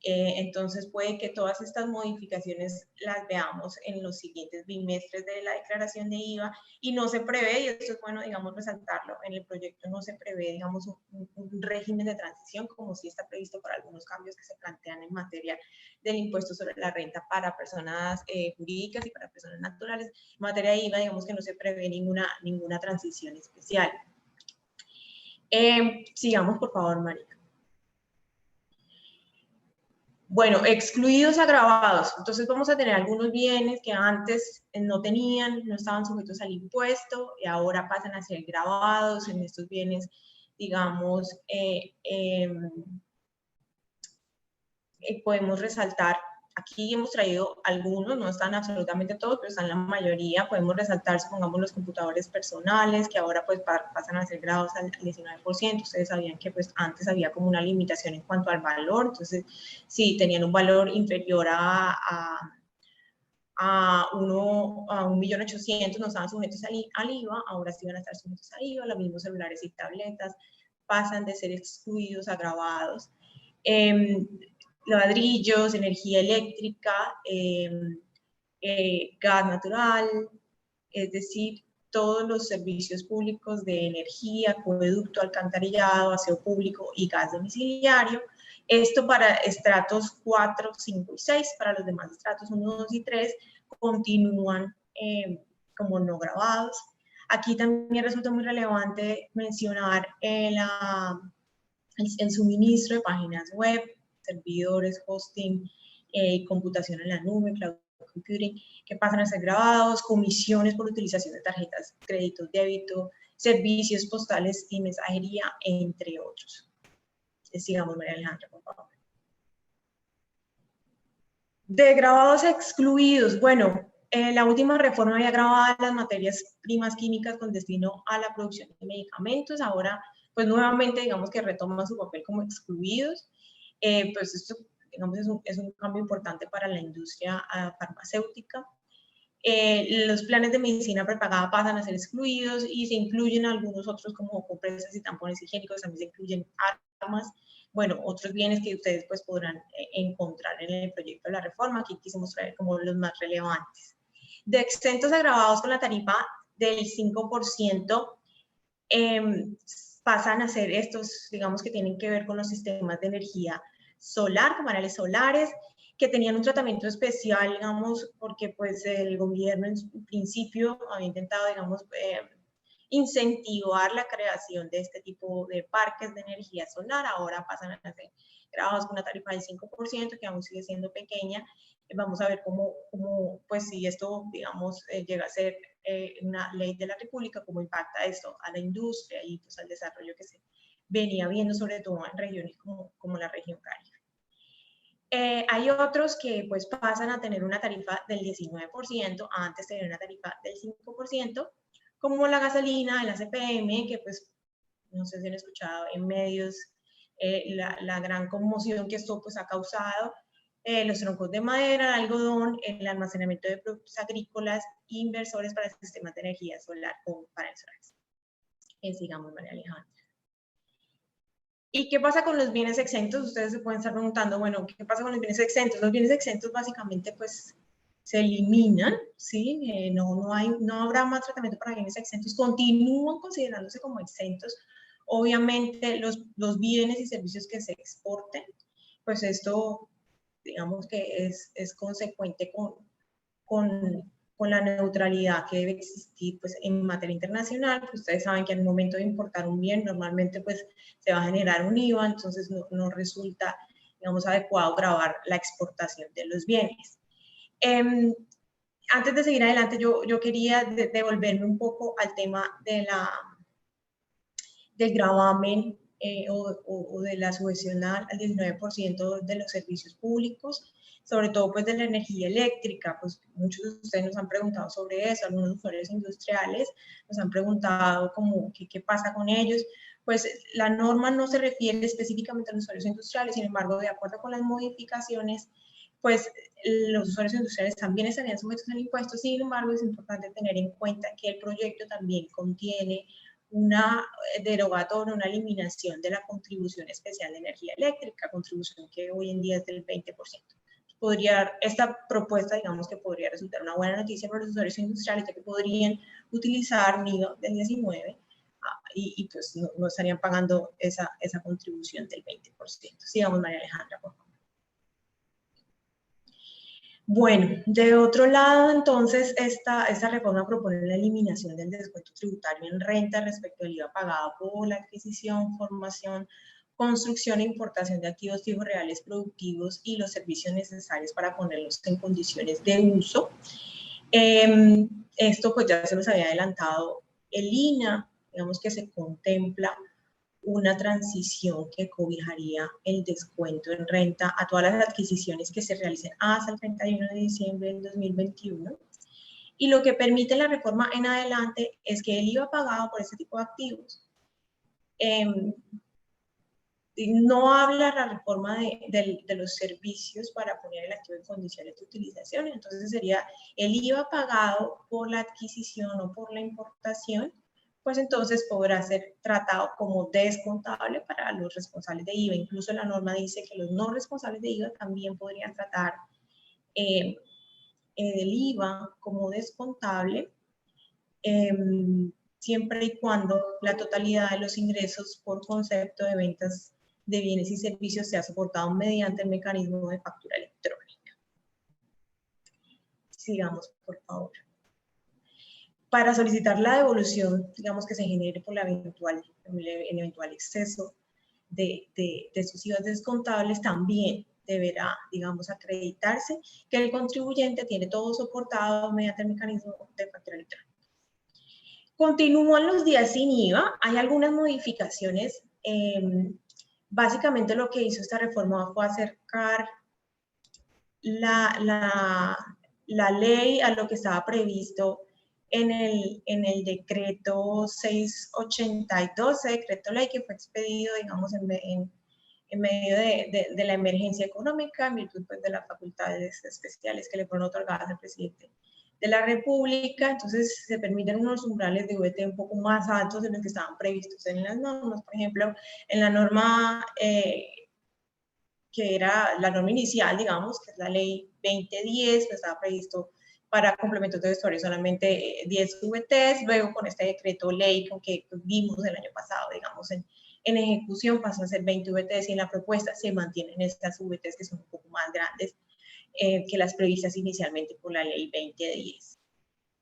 Entonces puede que todas estas modificaciones las veamos en los siguientes bimestres de la declaración de IVA y no se prevé, y esto es bueno, digamos, resaltarlo, en el proyecto no se prevé, digamos, un régimen de transición como sí está previsto para algunos cambios que se plantean en materia del impuesto sobre la renta para personas jurídicas y para personas naturales. En materia de IVA, digamos que no se prevé ninguna transición especial. Sigamos, por favor, Marica. Bueno, excluidos agravados. Entonces vamos a tener algunos bienes que antes no tenían, no estaban sujetos al impuesto y ahora pasan a ser gravados. En estos bienes, digamos, podemos resaltar, aquí hemos traído algunos, no están absolutamente todos, pero están la mayoría. Podemos resaltar, supongamos, los computadores personales, que ahora pues pasan a ser grabados al 19%. Ustedes sabían que pues antes había como una limitación en cuanto al valor, entonces si tenían un valor inferior a 1.800.000 no estaban sujetos al IVA, ahora sí van a estar sujetos al IVA. Los mismos celulares y tabletas pasan de ser excluidos a gravados. Ladrillos, energía eléctrica, gas natural, es decir, todos los servicios públicos de energía, acueducto, alcantarillado, aseo público y gas domiciliario. Esto para estratos 4, 5 y 6, para los demás estratos 1, 2 y 3 continúan como no grabados. Aquí también resulta muy relevante mencionar el suministro de páginas web, servidores, hosting, computación en la nube, cloud computing, que pasan a ser grabados, comisiones por utilización de tarjetas, créditos, débito, servicios postales y mensajería, entre otros. Sigamos, María Alejandra, por favor. De grabados excluidos, bueno, la última reforma había grabado las materias primas químicas con destino a la producción de medicamentos. Ahora, pues nuevamente, digamos que retoman su papel como excluidos. Pues esto, digamos, es un cambio importante para la industria farmacéutica. Los planes de medicina prepagada pasan a ser excluidos y se incluyen algunos otros como compresas y tampones higiénicos, también se incluyen armas, bueno, otros bienes que ustedes pues podrán encontrar en el proyecto de la reforma. Aquí quisimos traer como los más relevantes. De exentos agravados con la tarifa del 5%, pasan a ser estos, digamos, que tienen que ver con los sistemas de energía solar, con paneles solares, que tenían un tratamiento especial, digamos, porque pues el gobierno en principio había intentado, digamos, incentivar la creación de este tipo de parques de energía solar. Ahora pasan a ser grabados con una tarifa del 5%, que aún sigue siendo pequeña. Vamos a ver cómo pues si esto, digamos, llega a ser una ley de la República, cómo impacta esto a la industria y pues al desarrollo que se venía viendo, sobre todo en regiones como la región Caribe. Hay otros que pues pasan a tener una tarifa del 19%, antes tenían una tarifa del 5%, como la gasolina, el ACPM, que pues no sé si han escuchado en medios la gran conmoción que esto pues ha causado, los troncos de madera, el algodón, el almacenamiento de productos agrícolas, inversores para sistemas de energía solar o paneles solares. Sigamos, María Alejandra. ¿Y qué pasa con los bienes exentos? Ustedes se pueden estar preguntando, bueno, ¿qué pasa con los bienes exentos? Los bienes exentos básicamente pues se eliminan, ¿sí? No habrá más tratamiento para bienes exentos, continúan considerándose como exentos Obviamente los bienes y servicios que se exporten, pues esto digamos que es consecuente con la neutralidad que debe existir pues, en materia internacional. Pues ustedes saben que al momento de importar un bien, normalmente pues, se va a generar un IVA, entonces no resulta, digamos, adecuado gravar la exportación de los bienes. Antes de seguir adelante, yo quería devolverme un poco al tema del gravamen o de la subvención al 19% de los servicios públicos, sobre todo pues de la energía eléctrica. Pues muchos de ustedes nos han preguntado sobre eso, algunos usuarios industriales nos han preguntado como qué pasa con ellos. Pues la norma no se refiere específicamente a los usuarios industriales, sin embargo, de acuerdo con las modificaciones, pues los usuarios industriales también estarían sujetos al impuesto. Sin embargo, es importante tener en cuenta que el proyecto también contiene una derogatoria, una eliminación de la contribución especial de energía eléctrica, contribución que hoy en día es del 20%. Esta propuesta, digamos que podría resultar una buena noticia para los usuarios industriales, ya que podrían utilizar NIVA del 19 y pues no estarían pagando esa contribución del 20%. Sigamos, María Alejandra, por favor. Bueno, de otro lado, entonces, esta reforma propone la eliminación del descuento tributario en renta respecto al IVA pagado por la adquisición, formación, construcción e importación de activos fijos reales productivos y los servicios necesarios para ponerlos en condiciones de uso. Esto pues ya se nos había adelantado el INA, digamos que se contempla una transición que cobijaría el descuento en renta a todas las adquisiciones que se realicen hasta el 31 de diciembre del 2021. Y lo que permite la reforma en adelante es que el IVA pagado por este tipo de activos no habla la reforma de los servicios para poner el activo en condiciones de utilización. Entonces sería el IVA pagado por la adquisición o por la importación, pues entonces podrá ser tratado como descontable para los responsables de IVA. Incluso la norma dice que los no responsables de IVA también podrían tratar el IVA como descontable, siempre y cuando la totalidad de los ingresos por concepto de ventas de bienes y servicios sea soportado mediante el mecanismo de factura electrónica. Sigamos, por favor. Para solicitar la devolución, digamos, que se genere por el eventual exceso de sus IVAs descontables, también deberá, digamos, acreditarse que el contribuyente tiene todo soportado mediante el mecanismo de factura electrónica. Continúan los días sin IVA. Hay algunas modificaciones. Básicamente lo que hizo esta reforma fue acercar la ley a lo que estaba previsto en el decreto 682, decreto ley que fue expedido, digamos, en medio de la emergencia económica, en virtud pues, de las facultades especiales que le fueron otorgadas al presidente de la República. Entonces se permiten unos umbrales de VT un poco más altos de los que estaban previstos en las normas. Por ejemplo, en la norma que era la norma inicial, digamos, que es la ley 2010, pues estaba previsto para complementos de vestuario solamente 10 VTs, luego con este decreto ley con que vimos el año pasado, digamos, en ejecución pasó a ser 20 VTs y en la propuesta se mantienen estas VTs que son un poco más grandes que las previstas inicialmente por la ley 2010.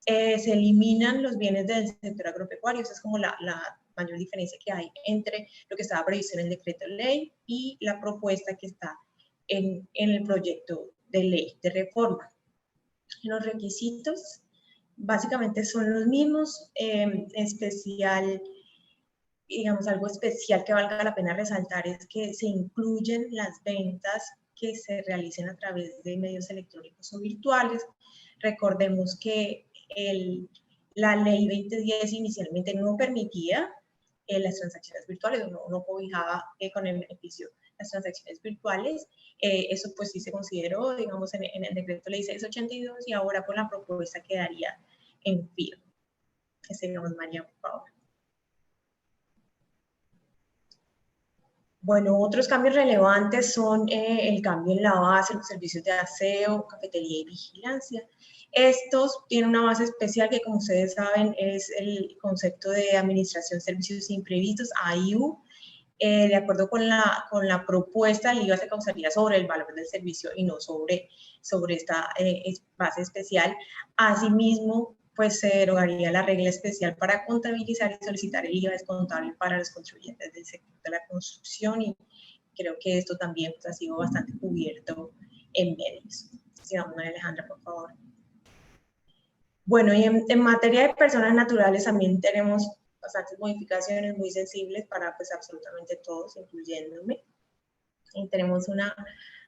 Se eliminan los bienes del sector agropecuario, esa es como la mayor diferencia que hay entre lo que estaba previsto en el decreto ley y la propuesta que está en el proyecto de ley de reforma. Los requisitos básicamente son los mismos, especial, digamos, algo especial que valga la pena resaltar es que se incluyen las ventas que se realicen a través de medios electrónicos o virtuales. Recordemos que la ley 2010 inicialmente no permitía las transacciones virtuales, no cobijaba con el beneficio las transacciones virtuales. Eso pues sí se consideró, digamos, en el decreto ley 682 y ahora con la propuesta quedaría en firme. Seguimos, María, por favor. Bueno, otros cambios relevantes son el cambio en la base, los servicios de aseo, cafetería y vigilancia. Estos tienen una base especial que, como ustedes saben, es el concepto de Administración de Servicios Imprevistos, AIU. De acuerdo con la propuesta, el IVA se causaría sobre el valor del servicio y no sobre esta base especial. Asimismo, pues se derogaría la regla especial para contabilizar y solicitar el IVA descontable para los contribuyentes del sector de la construcción, y creo que esto también pues, ha sido bastante cubierto en medios. Sigamos, María Alejandra, por favor. Bueno, y en materia de personas naturales también tenemos bastantes modificaciones muy sensibles para pues absolutamente todos, incluyéndome. Y tenemos una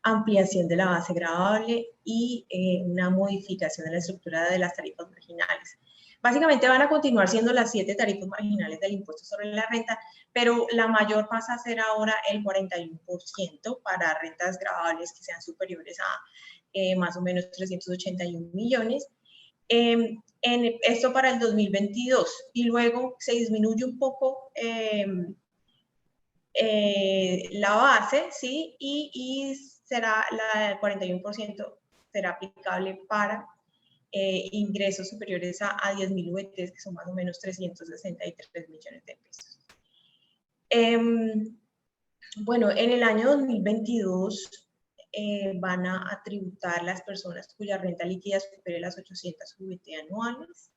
ampliación de la base gravable y una modificación de la estructura de las tarifas marginales. Básicamente van a continuar siendo las 7 tarifas marginales del impuesto sobre la renta, pero la mayor pasa a ser ahora el 41% para rentas gravables que sean superiores a más o menos 381 millones. Esto para el 2022, y luego se disminuye un poco la base, ¿sí? Y será el 41% será aplicable para ingresos superiores a 10.000 VTs, que son más o menos 363 millones de pesos. Bueno, en el año 2022 van a tributar las personas cuya renta líquida supere las 800 VT anuales.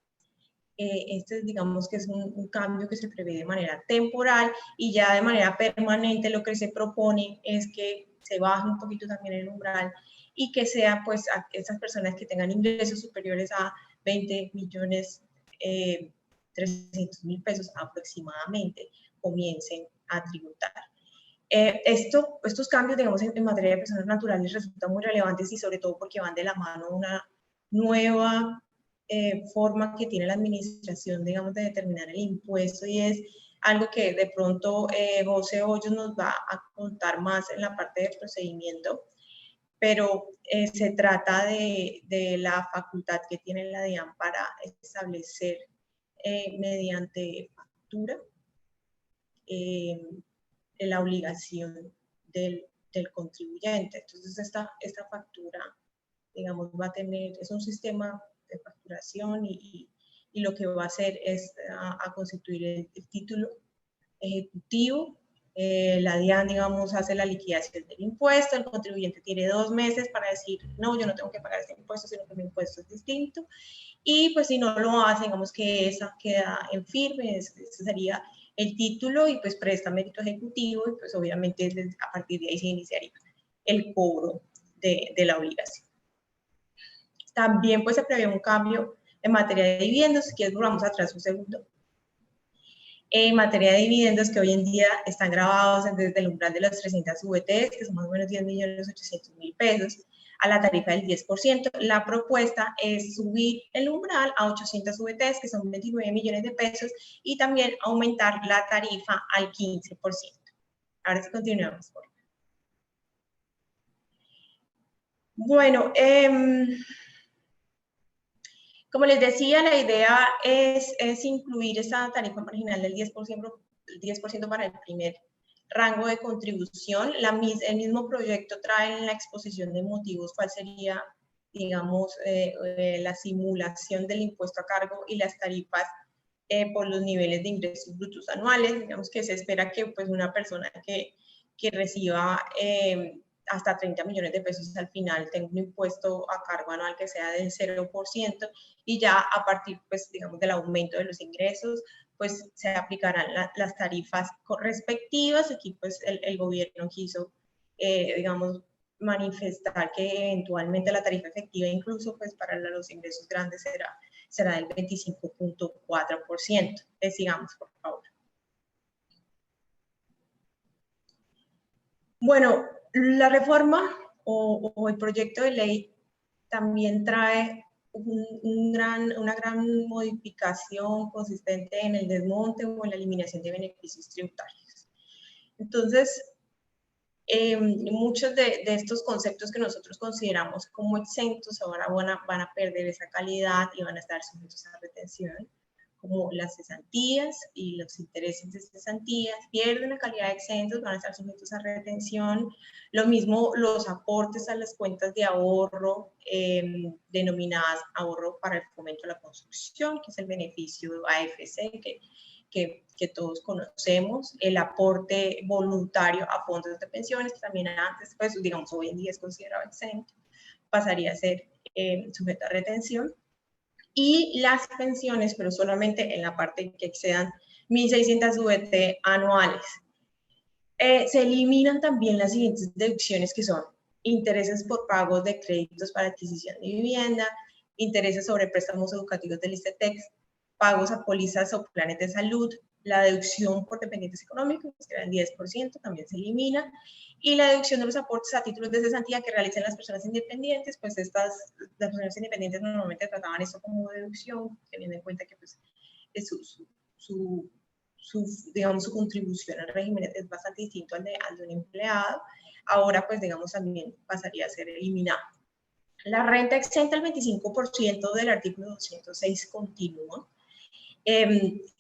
Este, digamos que es un cambio que se prevé de manera temporal, y ya de manera permanente lo que se propone es que se baje un poquito también el umbral y que sea pues a esas personas que tengan ingresos superiores a 20 millones 300 mil pesos aproximadamente comiencen a tributar. Estos cambios, digamos, en materia de personas naturales resultan muy relevantes, y sobre todo porque van de la mano de una nueva forma que tiene la administración, digamos, de determinar el impuesto, y es algo que de pronto José Hoyos nos va a contar más en la parte de procedimiento, pero se trata de la facultad que tiene la DIAN para establecer mediante factura la obligación del contribuyente. Entonces, esta factura, digamos, va a tener, es un sistema de facturación, y lo que va a hacer es a constituir el título ejecutivo. La DIAN, digamos, hace la liquidación del impuesto, el contribuyente tiene 2 meses para decir, no, yo no tengo que pagar este impuesto, sino que mi impuesto es distinto, y pues si no lo hace, digamos que esa queda en firme, ese sería el título, y pues presta mérito ejecutivo, y pues obviamente a partir de ahí se iniciaría el cobro de la obligación. También pues se prevé un cambio en materia de dividendos, si quieres volvamos atrás un segundo. En materia de dividendos, que hoy en día están grabados desde el umbral de los 300 VTs, que son más o menos 10.800.000 pesos, a la tarifa del 10%. La propuesta es subir el umbral a 800 VTs, que son 29 millones de pesos, y también aumentar la tarifa al 15%. Ahora sí continuamos, por favor. Bueno, como les decía, la idea es incluir esa tarifa marginal del 10% para el primer rango de contribución. El mismo proyecto trae en la exposición de motivos cuál sería, digamos, la simulación del impuesto a cargo y las tarifas por los niveles de ingresos brutos anuales. Digamos que se espera que pues, una persona que reciba hasta 30 millones de pesos al final tenga un impuesto a cargo anual que sea del 0%, y ya a partir, pues, digamos, del aumento de los ingresos, pues se aplicarán las tarifas respectivas. Aquí pues el gobierno quiso, digamos, manifestar que eventualmente la tarifa efectiva incluso pues para los ingresos grandes será del 25.4%. Sigamos, por favor. Bueno, la reforma o el proyecto de ley también trae una gran modificación consistente en el desmonte o en la eliminación de beneficios tributarios. Entonces, muchos de estos conceptos que nosotros consideramos como exentos ahora van a perder esa calidad y van a estar sujetos a retención. como las cesantías y los intereses de cesantías, pierden la calidad de exentos, van a estar sujetos a retención. Lo mismo los aportes a las cuentas de ahorro, denominadas ahorro para el fomento de la construcción, que es el beneficio AFC, que todos conocemos, el aporte voluntario a fondos de pensiones, que también antes, pues digamos, hoy en día es considerado exento, pasaría a ser sujeto a retención. Y las pensiones, pero solamente en la parte que excedan 1.600 VT anuales. Se eliminan también las siguientes deducciones, que son intereses por pagos de créditos para adquisición de vivienda, intereses sobre préstamos educativos del ICETEX, pagos a pólizas o planes de salud, la deducción por dependientes económicos, que era el 10%, también se elimina, y la deducción de los aportes a títulos de cesantía que realicen las personas independientes, pues las personas independientes normalmente trataban esto como deducción, teniendo en cuenta que pues, digamos, su contribución al régimen es bastante distinto al de un empleado. Ahora, pues, digamos, también pasaría a ser eliminado. La renta exenta al 25% del artículo 206 continúa.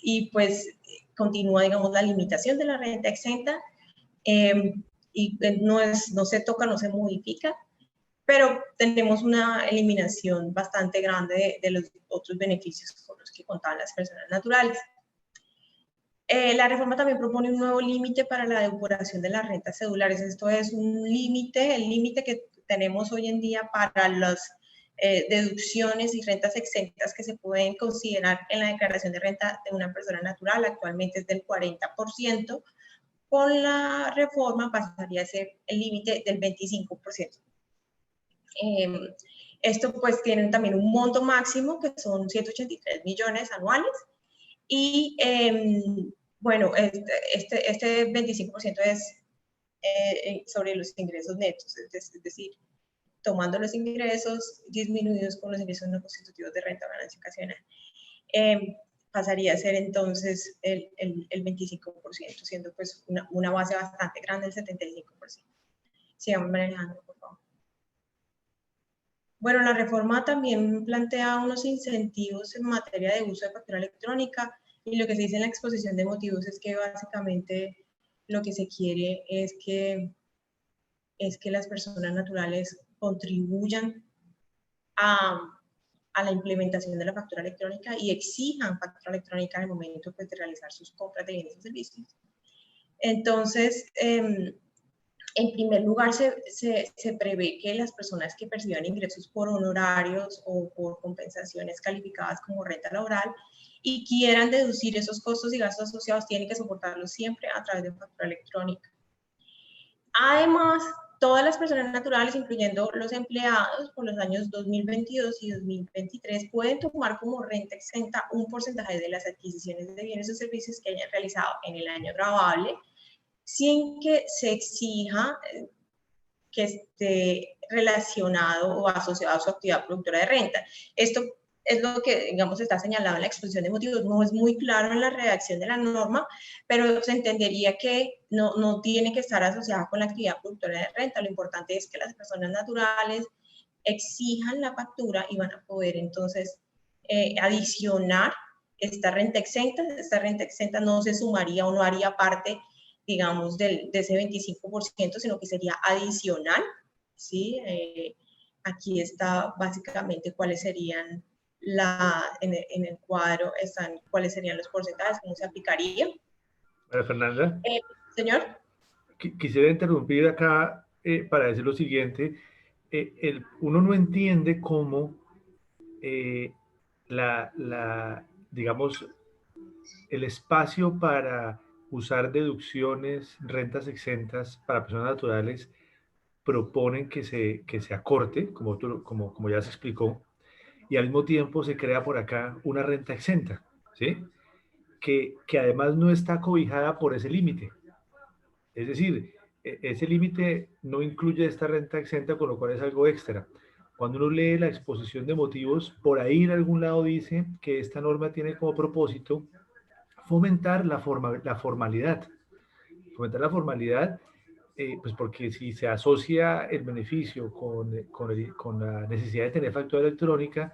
Y pues continúa, digamos, la limitación de la renta exenta y no se toca, no se modifica, pero tenemos una eliminación bastante grande de los otros beneficios con los que contaban las personas naturales. La reforma también propone un nuevo límite para la depuración de las rentas cedulares. Esto es un límite, el límite que tenemos hoy en día para las deducciones y rentas exentas que se pueden considerar en la declaración de renta de una persona natural. Actualmente es del 40%. Con la reforma pasaría a ser el límite del 25%. Esto pues tiene también un monto máximo que son 183 millones anuales y bueno, este 25% es sobre los ingresos netos, es decir, tomando los ingresos disminuidos con los ingresos no constitutivos de renta o ganancia ocasional. Pasaría a ser entonces el 25%, siendo pues una base bastante grande, el 75%. Sigamos manejando, por favor. Bueno, la reforma también plantea unos incentivos en materia de uso de factura electrónica y lo que se dice en la exposición de motivos es que básicamente lo que se quiere es que las personas naturales contribuyan a la implementación de la factura electrónica y exijan factura electrónica en el momento pues, de realizar sus compras de bienes y servicios. Entonces, en primer lugar, se prevé que las personas que perciban ingresos por honorarios o por compensaciones calificadas como renta laboral y quieran deducir esos costos y gastos asociados tienen que soportarlos siempre a través de factura electrónica. Además, todas las personas naturales, incluyendo los empleados, por los años 2022 y 2023, pueden tomar como renta exenta un porcentaje de las adquisiciones de bienes o servicios que hayan realizado en el año grabable, sin que se exija que esté relacionado o asociado a su actividad productora de renta. Esto es lo que, digamos, está señalado en la exposición de motivos. No es muy claro en la redacción de la norma, pero se entendería que no tiene que estar asociada con la actividad productora de renta. Lo importante es que las personas naturales exijan la factura y van a poder entonces adicionar esta renta exenta. Esta renta exenta no se sumaría o no haría parte, digamos, de ese 25%, sino que sería adicional, ¿sí? Aquí está básicamente cuáles serían en el cuadro están cuáles serían los porcentajes, cómo se aplicaría. María Fernanda. Señor. Quisiera interrumpir acá para decir lo siguiente. Uno no entiende cómo digamos, el espacio para usar deducciones, rentas exentas para personas naturales proponen que se acorte, como ya se explicó, y al mismo tiempo se crea por acá una renta exenta, ¿sí? Que además no está cobijada por ese límite. Es decir, ese límite no incluye esta renta exenta, con lo cual es algo extra. Cuando uno lee la exposición de motivos, por ahí en algún lado dice que esta norma tiene como propósito fomentar la formalidad. Fomentar la formalidad, pues porque si se asocia el beneficio con la necesidad de tener factura electrónica,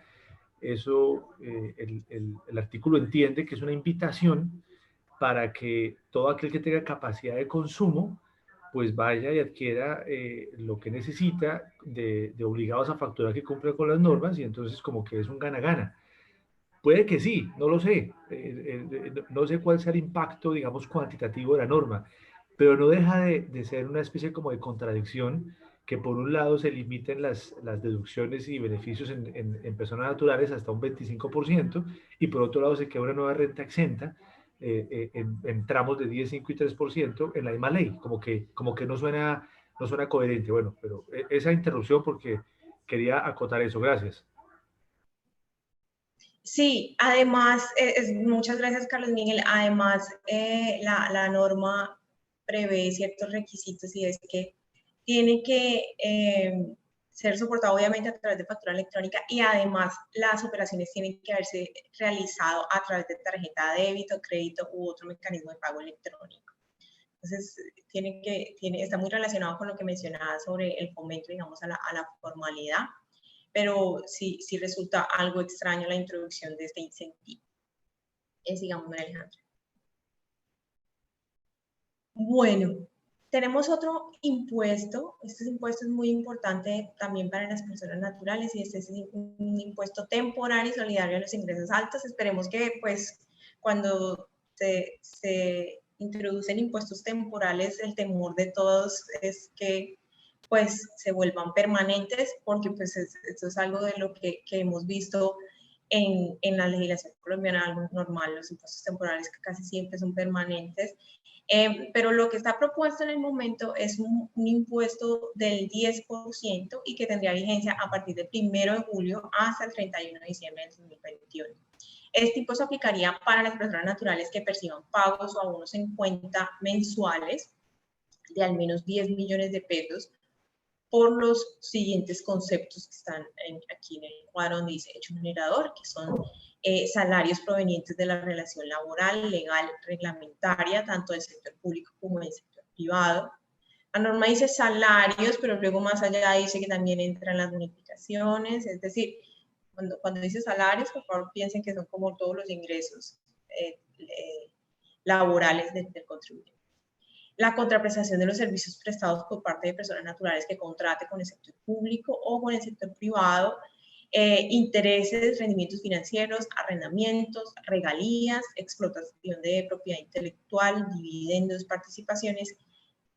eso, el artículo entiende que es una invitación para que todo aquel que tenga capacidad de consumo, pues vaya y adquiera lo que necesita de obligados a facturar que cumple con las normas, y entonces como que es un gana-gana. Puede que sí, no lo sé. No sé cuál sea el impacto, digamos, cuantitativo de la norma, pero no deja de ser una especie como de contradicción que por un lado se limiten las deducciones y beneficios en personas naturales hasta un 25%, y por otro lado se queda una nueva renta exenta en tramos de 10, 5 y 3% en la misma ley, como que no suena coherente. Bueno, pero esa interrupción porque quería acotar eso. Gracias. Sí, además, muchas gracias, Carlos Miguel. Además, la norma prevé ciertos requisitos y es que tiene que ser soportado obviamente a través de factura electrónica, y además las operaciones tienen que haberse realizado a través de tarjeta de débito, crédito u otro mecanismo de pago electrónico. Entonces, está muy relacionado con lo que mencionaba sobre el fomento, digamos, a la formalidad, pero sí resulta algo extraño la introducción de este incentivo. Sigamos, María Alejandra. Bueno, tenemos otro impuesto. Este impuesto es muy importante también para las personas naturales, y este es un impuesto temporal y solidario a los ingresos altos. Esperemos que, pues, cuando se introducen impuestos temporales, el temor de todos es que pues se vuelvan permanentes, porque pues esto es algo de lo que hemos visto en la legislación colombiana, algo normal, los impuestos temporales que casi siempre son permanentes. Pero lo que está propuesto en el momento es un impuesto del 10% y que tendría vigencia a partir del 1 de julio hasta el 31 de diciembre del 2021. Este impuesto aplicaría para las personas naturales que perciban pagos o abonos en cuenta mensuales de al menos 10 millones de pesos por los siguientes conceptos que están aquí en el cuadro donde dice hecho generador, que son salarios provenientes de la relación laboral, legal, reglamentaria, tanto del sector público como del sector privado. La norma dice salarios, pero luego más allá dice que también entran las bonificaciones, es decir, cuando dice salarios, por favor piensen que son como todos los ingresos laborales del contribuyente. La contraprestación de los servicios prestados por parte de personas naturales que contrate con el sector público o con el sector privado, intereses, rendimientos financieros, arrendamientos, regalías, explotación de propiedad intelectual, dividendos, participaciones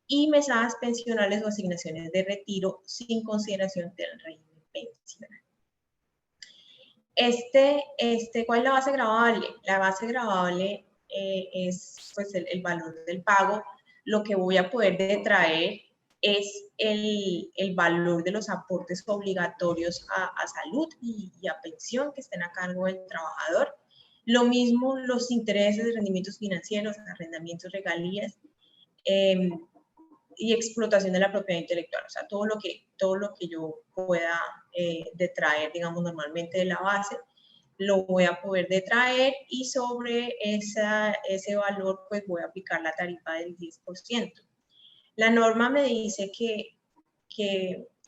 y mesadas pensionales o asignaciones de retiro sin consideración del régimen pensional. ¿Cuál es la base gravable? La base gravable es pues, el valor del pago. Lo que voy a poder detraer es el valor de los aportes obligatorios a salud y a pensión que estén a cargo del trabajador. Lo mismo los intereses, rendimientos financieros, arrendamientos, regalías y explotación de la propiedad intelectual. O sea, todo lo que yo pueda detraer, digamos, normalmente de la base, lo voy a poder detraer, y sobre ese valor pues voy a aplicar la tarifa del 10%. La norma me dice que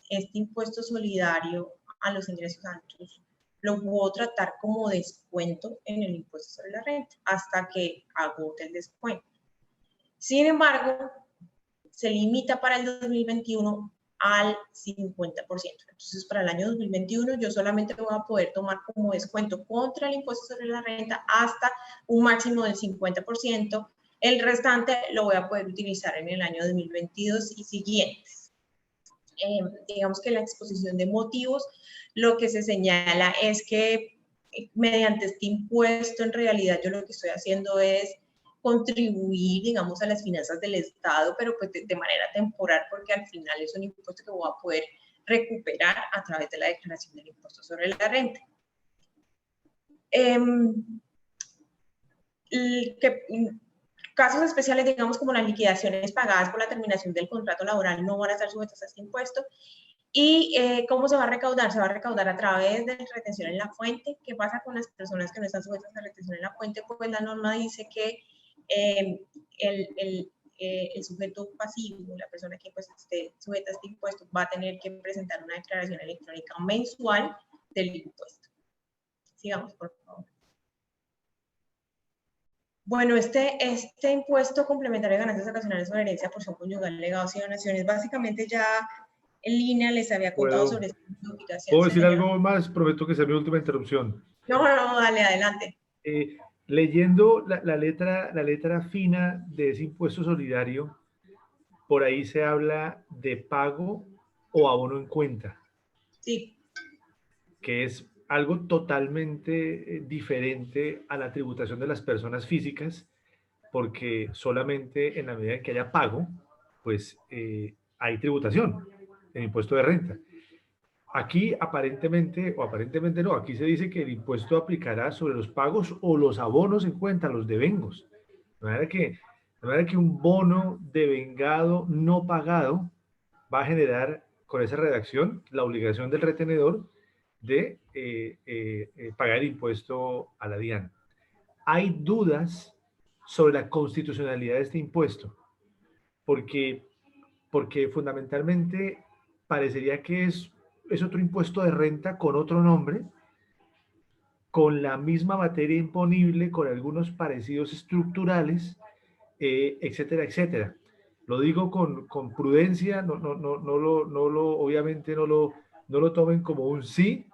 este impuesto solidario a los ingresos altos lo puedo tratar como descuento en el impuesto sobre la renta hasta que agote el descuento. Sin embargo, se limita para el 2021 al 50%. Entonces, para el año 2021 yo solamente voy a poder tomar como descuento contra el impuesto sobre la renta hasta un máximo del 50%. El restante lo voy a poder utilizar en el año 2022 y siguientes. Digamos que la exposición de motivos, lo que se señala es que mediante este impuesto, en realidad yo lo que estoy haciendo es contribuir, digamos, a las finanzas del Estado, pero pues de manera temporal, porque al final es un impuesto que voy a poder recuperar a través de la declaración del impuesto sobre la renta. Casos especiales, digamos, como las liquidaciones pagadas por la terminación del contrato laboral no van a estar sujetas a este impuesto. ¿Y cómo se va a recaudar? Se va a recaudar a través de retención en la fuente. ¿Qué pasa con las personas que no están sujetas a retención en la fuente? Pues la norma dice que el sujeto pasivo, la persona que pues esté sujeta a este impuesto, va a tener que presentar una declaración electrónica mensual del impuesto. Sigamos, por favor. Bueno, este impuesto complementario de ganancias ocasionales sobre herencia, porción conyugal, legados y donaciones, básicamente ya en línea les había contado sobre esta modificación. ¿Puedo decir algo más? Prometo que sea mi última interrupción. No, dale, adelante. Leyendo la letra fina de ese impuesto solidario, por ahí se habla de pago o abono en cuenta. Sí. Que es algo totalmente diferente a la tributación de las personas físicas, porque solamente en la medida en que haya pago, pues hay tributación, el impuesto de renta. Aquí aparentemente, o aparentemente no, aquí se dice que el impuesto aplicará sobre los pagos o los abonos en cuenta, los devengos. De manera que un bono devengado no pagado va a generar, con esa redacción, la obligación del retenedor de pagar el impuesto a la DIAN. Hay dudas sobre la constitucionalidad de este impuesto, porque fundamentalmente parecería que es otro impuesto de renta con otro nombre, con la misma materia imponible, con algunos parecidos estructurales, etcétera, etcétera. Lo digo con prudencia, obviamente no lo tomen como un sí,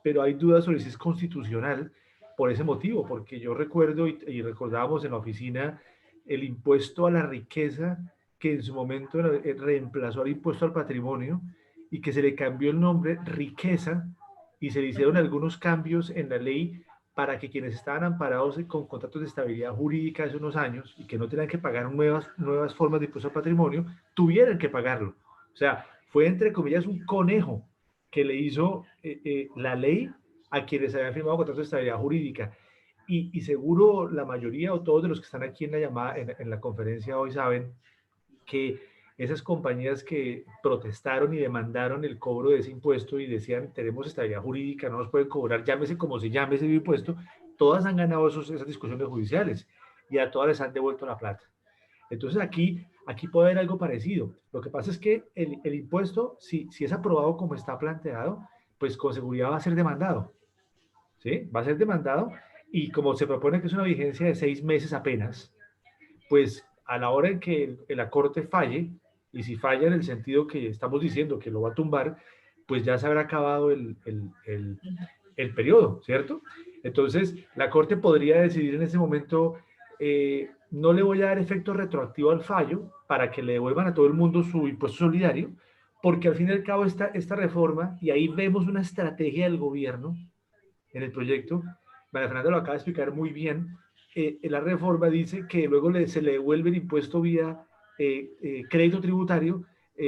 pero hay dudas sobre si es constitucional por ese motivo, porque yo recuerdo y recordábamos en la oficina el impuesto a la riqueza que en su momento reemplazó al impuesto al patrimonio y que se le cambió el nombre riqueza y se le hicieron algunos cambios en la ley para que quienes estaban amparados con contratos de estabilidad jurídica hace unos años y que no tenían que pagar nuevas formas de impuesto al patrimonio, tuvieran que pagarlo. O sea, fue entre comillas un conejo que le hizo la ley a quienes habían firmado contratos de estabilidad jurídica. Y seguro la mayoría o todos de los que están aquí en la llamada, en la conferencia hoy saben que esas compañías que protestaron y demandaron el cobro de ese impuesto y decían, tenemos estabilidad jurídica, no nos pueden cobrar, llámese como se llame ese impuesto, todas han ganado esas discusiones judiciales y a todas les han devuelto la plata. Entonces aquí puede haber algo parecido. Lo que pasa es que el impuesto, si es aprobado como está planteado, pues con seguridad va a ser demandado. ¿Sí? Va a ser demandado y como se propone que es una vigencia de 6 meses apenas, pues a la hora en que la Corte falle, y si falla en el sentido que estamos diciendo que lo va a tumbar, pues ya se habrá acabado el periodo, ¿cierto? Entonces, la Corte podría decidir en ese momento, no le voy a dar efecto retroactivo al fallo para que le devuelvan a todo el mundo su impuesto solidario, porque al fin y al cabo esta reforma, y ahí vemos una estrategia del gobierno en el proyecto, María Fernanda lo acaba de explicar muy bien, la reforma dice que luego se le devuelve el impuesto vía crédito tributario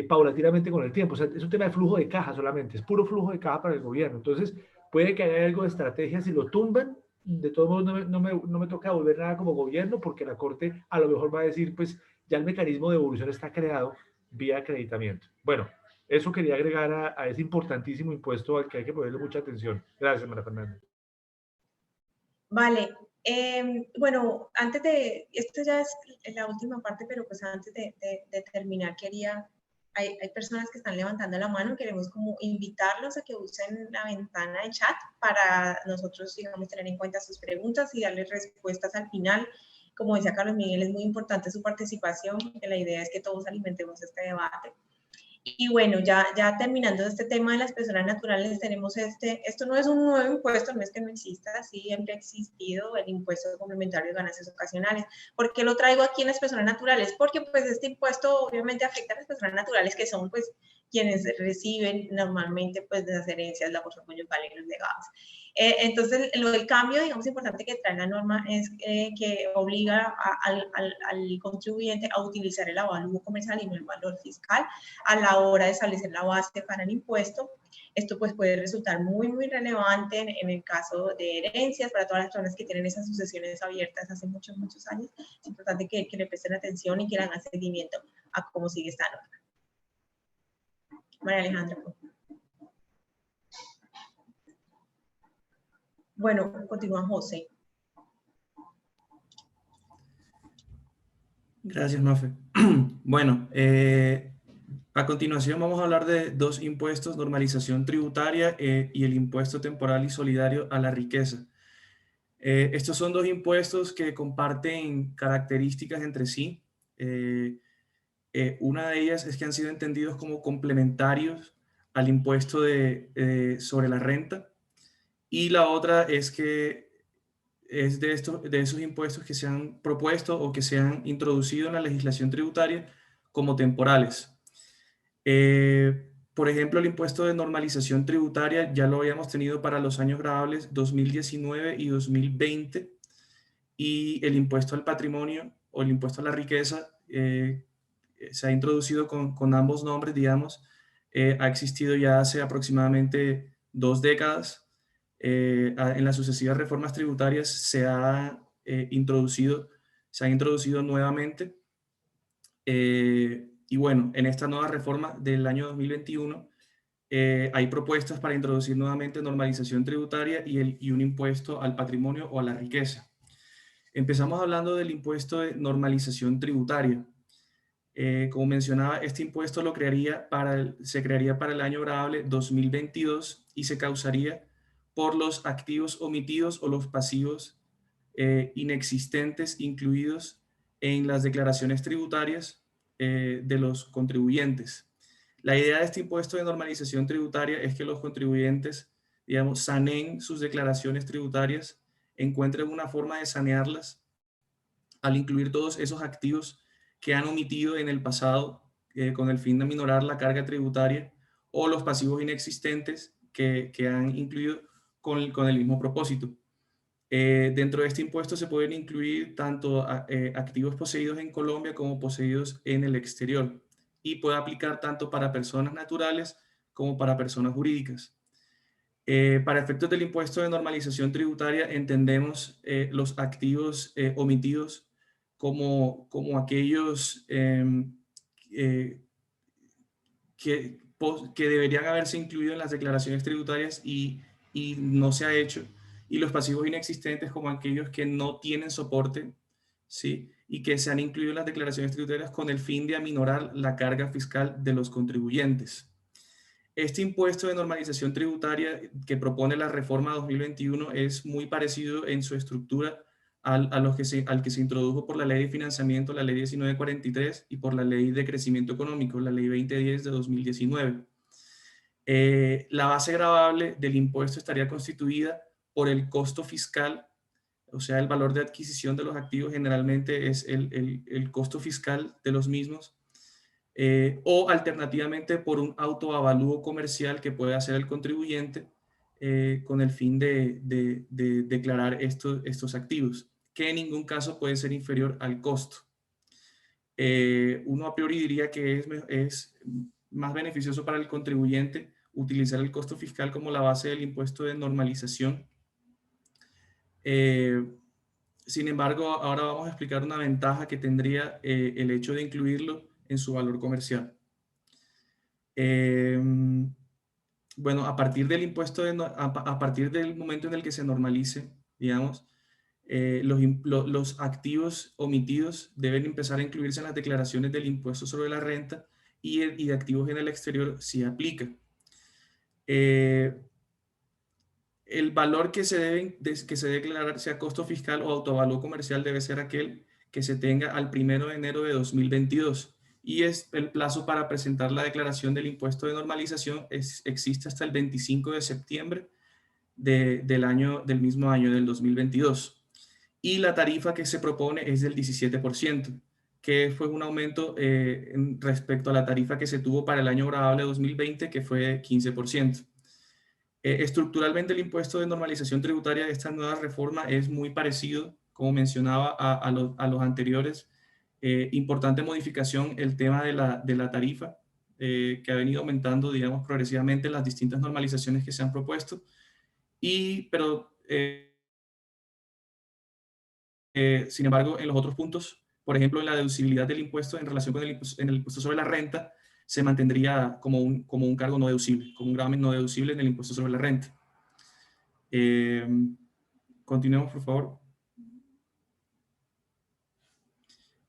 paulatinamente con el tiempo. O sea, es un tema de flujo de caja solamente, es puro flujo de caja para el gobierno. Entonces, puede que haya algo de estrategia si lo tumban. De todos modos, no me toca devolver nada como gobierno porque la Corte a lo mejor va a decir, pues ya el mecanismo de devolución está creado vía acreditamiento. Bueno, eso quería agregar a ese importantísimo impuesto al que hay que ponerle mucha atención. Gracias, María Fernanda. Vale. Bueno, antes de, esto ya es la última parte, pero pues antes de terminar hay personas que están levantando la mano, queremos como invitarlos a que usen la ventana de chat para nosotros, digamos, tener en cuenta sus preguntas y darles respuestas al final. Como decía Carlos Miguel, es muy importante su participación, porque la idea es que todos alimentemos este debate. Y bueno, ya terminando este tema de las personas naturales, tenemos esto no es un nuevo impuesto, no es que no exista, siempre ha existido el impuesto complementario de ganancias ocasionales. ¿Por qué lo traigo aquí en las personas naturales? Porque pues este impuesto obviamente afecta a las personas naturales que son pues quienes reciben normalmente pues de las herencias, la porción conyugal y los legados. Entonces, el cambio, digamos, importante que trae la norma es que obliga al contribuyente a utilizar el avalúo comercial y no el valor fiscal a la hora de establecer la base para el impuesto. Esto pues puede resultar muy, muy relevante en el caso de herencias para todas las personas que tienen esas sucesiones abiertas hace muchos, muchos años. Es importante que le presten atención y que le hagan seguimiento a cómo sigue esta norma. María Alejandra, por favor. Bueno, continúa José. Gracias, Mafe. Bueno, A continuación vamos a hablar de dos impuestos: normalización tributaria y el impuesto temporal y solidario a la riqueza. Estos son dos impuestos que comparten características entre sí. Una de ellas es que han sido entendidos como complementarios al impuesto sobre la renta, y la otra es que es de esos impuestos que se han propuesto o que se han introducido en la legislación tributaria como temporales. Por ejemplo, el impuesto de normalización tributaria ya lo habíamos tenido para los años gravables 2019 y 2020, y el impuesto al patrimonio o el impuesto a la riqueza se ha introducido con ambos nombres, digamos. Ha existido ya hace aproximadamente 2 décadas. En las sucesivas reformas tributarias se han introducido nuevamente. Y bueno, en esta nueva reforma del año 2021 hay propuestas para introducir nuevamente normalización tributaria y un impuesto al patrimonio o a la riqueza. Empezamos hablando del impuesto de normalización tributaria. Como mencionaba, este impuesto se crearía para el año gravable 2022 y se causaría por los activos omitidos o los pasivos inexistentes incluidos en las declaraciones tributarias de los contribuyentes. La idea de este impuesto de normalización tributaria es que los contribuyentes, digamos, saneen sus declaraciones tributarias, encuentren una forma de sanearlas al incluir todos esos activos que han omitido en el pasado con el fin de aminorar la carga tributaria, o los pasivos inexistentes que han incluido con el mismo propósito. Dentro de este impuesto se pueden incluir tanto activos poseídos en Colombia como poseídos en el exterior, y puede aplicar tanto para personas naturales como para personas jurídicas. Para efectos del impuesto de normalización tributaria entendemos los activos omitidos como aquellos que deberían haberse incluido en las declaraciones tributarias y no se ha hecho, y los pasivos inexistentes como aquellos que no tienen soporte, ¿sí?, y que se han incluido en las declaraciones tributarias con el fin de aminorar la carga fiscal de los contribuyentes. Este impuesto de normalización tributaria que propone la reforma 2021 es muy parecido en su estructura al que se introdujo por la Ley de Financiamiento, la Ley 1943, y por la Ley de Crecimiento Económico, la Ley 2010 de 2019. La base gravable del impuesto estaría constituida por el costo fiscal, o sea, el valor de adquisición de los activos generalmente es el costo fiscal de los mismos, o alternativamente por un autoavalúo comercial que puede hacer el contribuyente con el fin de declarar estos activos, que en ningún caso puede ser inferior al costo. Uno a priori diría que es más beneficioso para el contribuyente utilizar el costo fiscal como la base del impuesto de normalización. Sin embargo, ahora vamos a explicar una ventaja que tendría el hecho de incluirlo en su valor comercial. Bueno, a partir del a partir del momento en el que se normalice, digamos, los activos omitidos deben empezar a incluirse en las declaraciones del impuesto sobre la renta, y de activos en el exterior sí aplica. El valor que se debe declarar, sea costo fiscal o autoavalúo comercial, debe ser aquel que se tenga al 1 de enero de 2022. Y el plazo para presentar la declaración del impuesto de normalización existe hasta el 25 de septiembre del mismo año, del 2022. Y la tarifa que se propone es del 17%, que fue un aumento respecto a la tarifa que se tuvo para el año gravable 2020, que fue 15%. Estructuralmente, el impuesto de normalización tributaria de esta nueva reforma es muy parecido, como mencionaba, a los anteriores. Importante modificación el tema de la tarifa, que ha venido aumentando, digamos, progresivamente en las distintas normalizaciones que se han propuesto. Pero sin embargo, en los otros puntos, por ejemplo, en la deducibilidad del impuesto en relación con el impuesto sobre la renta, se mantendría como un cargo no deducible, como un gravamen no deducible en el impuesto sobre la renta. Continuemos, por favor.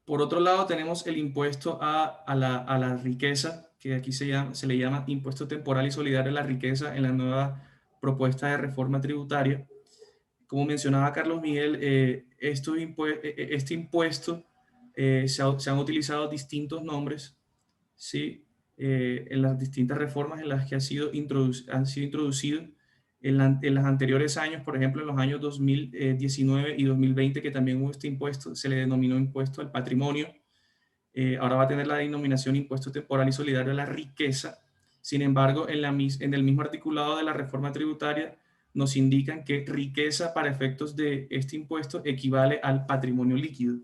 Por otro lado, tenemos el impuesto a la riqueza, que aquí se le llama impuesto temporal y solidario a la riqueza en la nueva propuesta de reforma tributaria. Como mencionaba Carlos Miguel, este impuesto se han utilizado distintos nombres, ¿sí? En las distintas reformas en las que han sido introducidos en los anteriores años, por ejemplo, en los años 2019 y 2020, que también hubo este impuesto, se le denominó impuesto al patrimonio. Ahora va a tener la denominación impuesto temporal y solidario a la riqueza. Sin embargo, en el mismo articulado de la reforma tributaria nos indican que riqueza para efectos de este impuesto equivale al patrimonio líquido.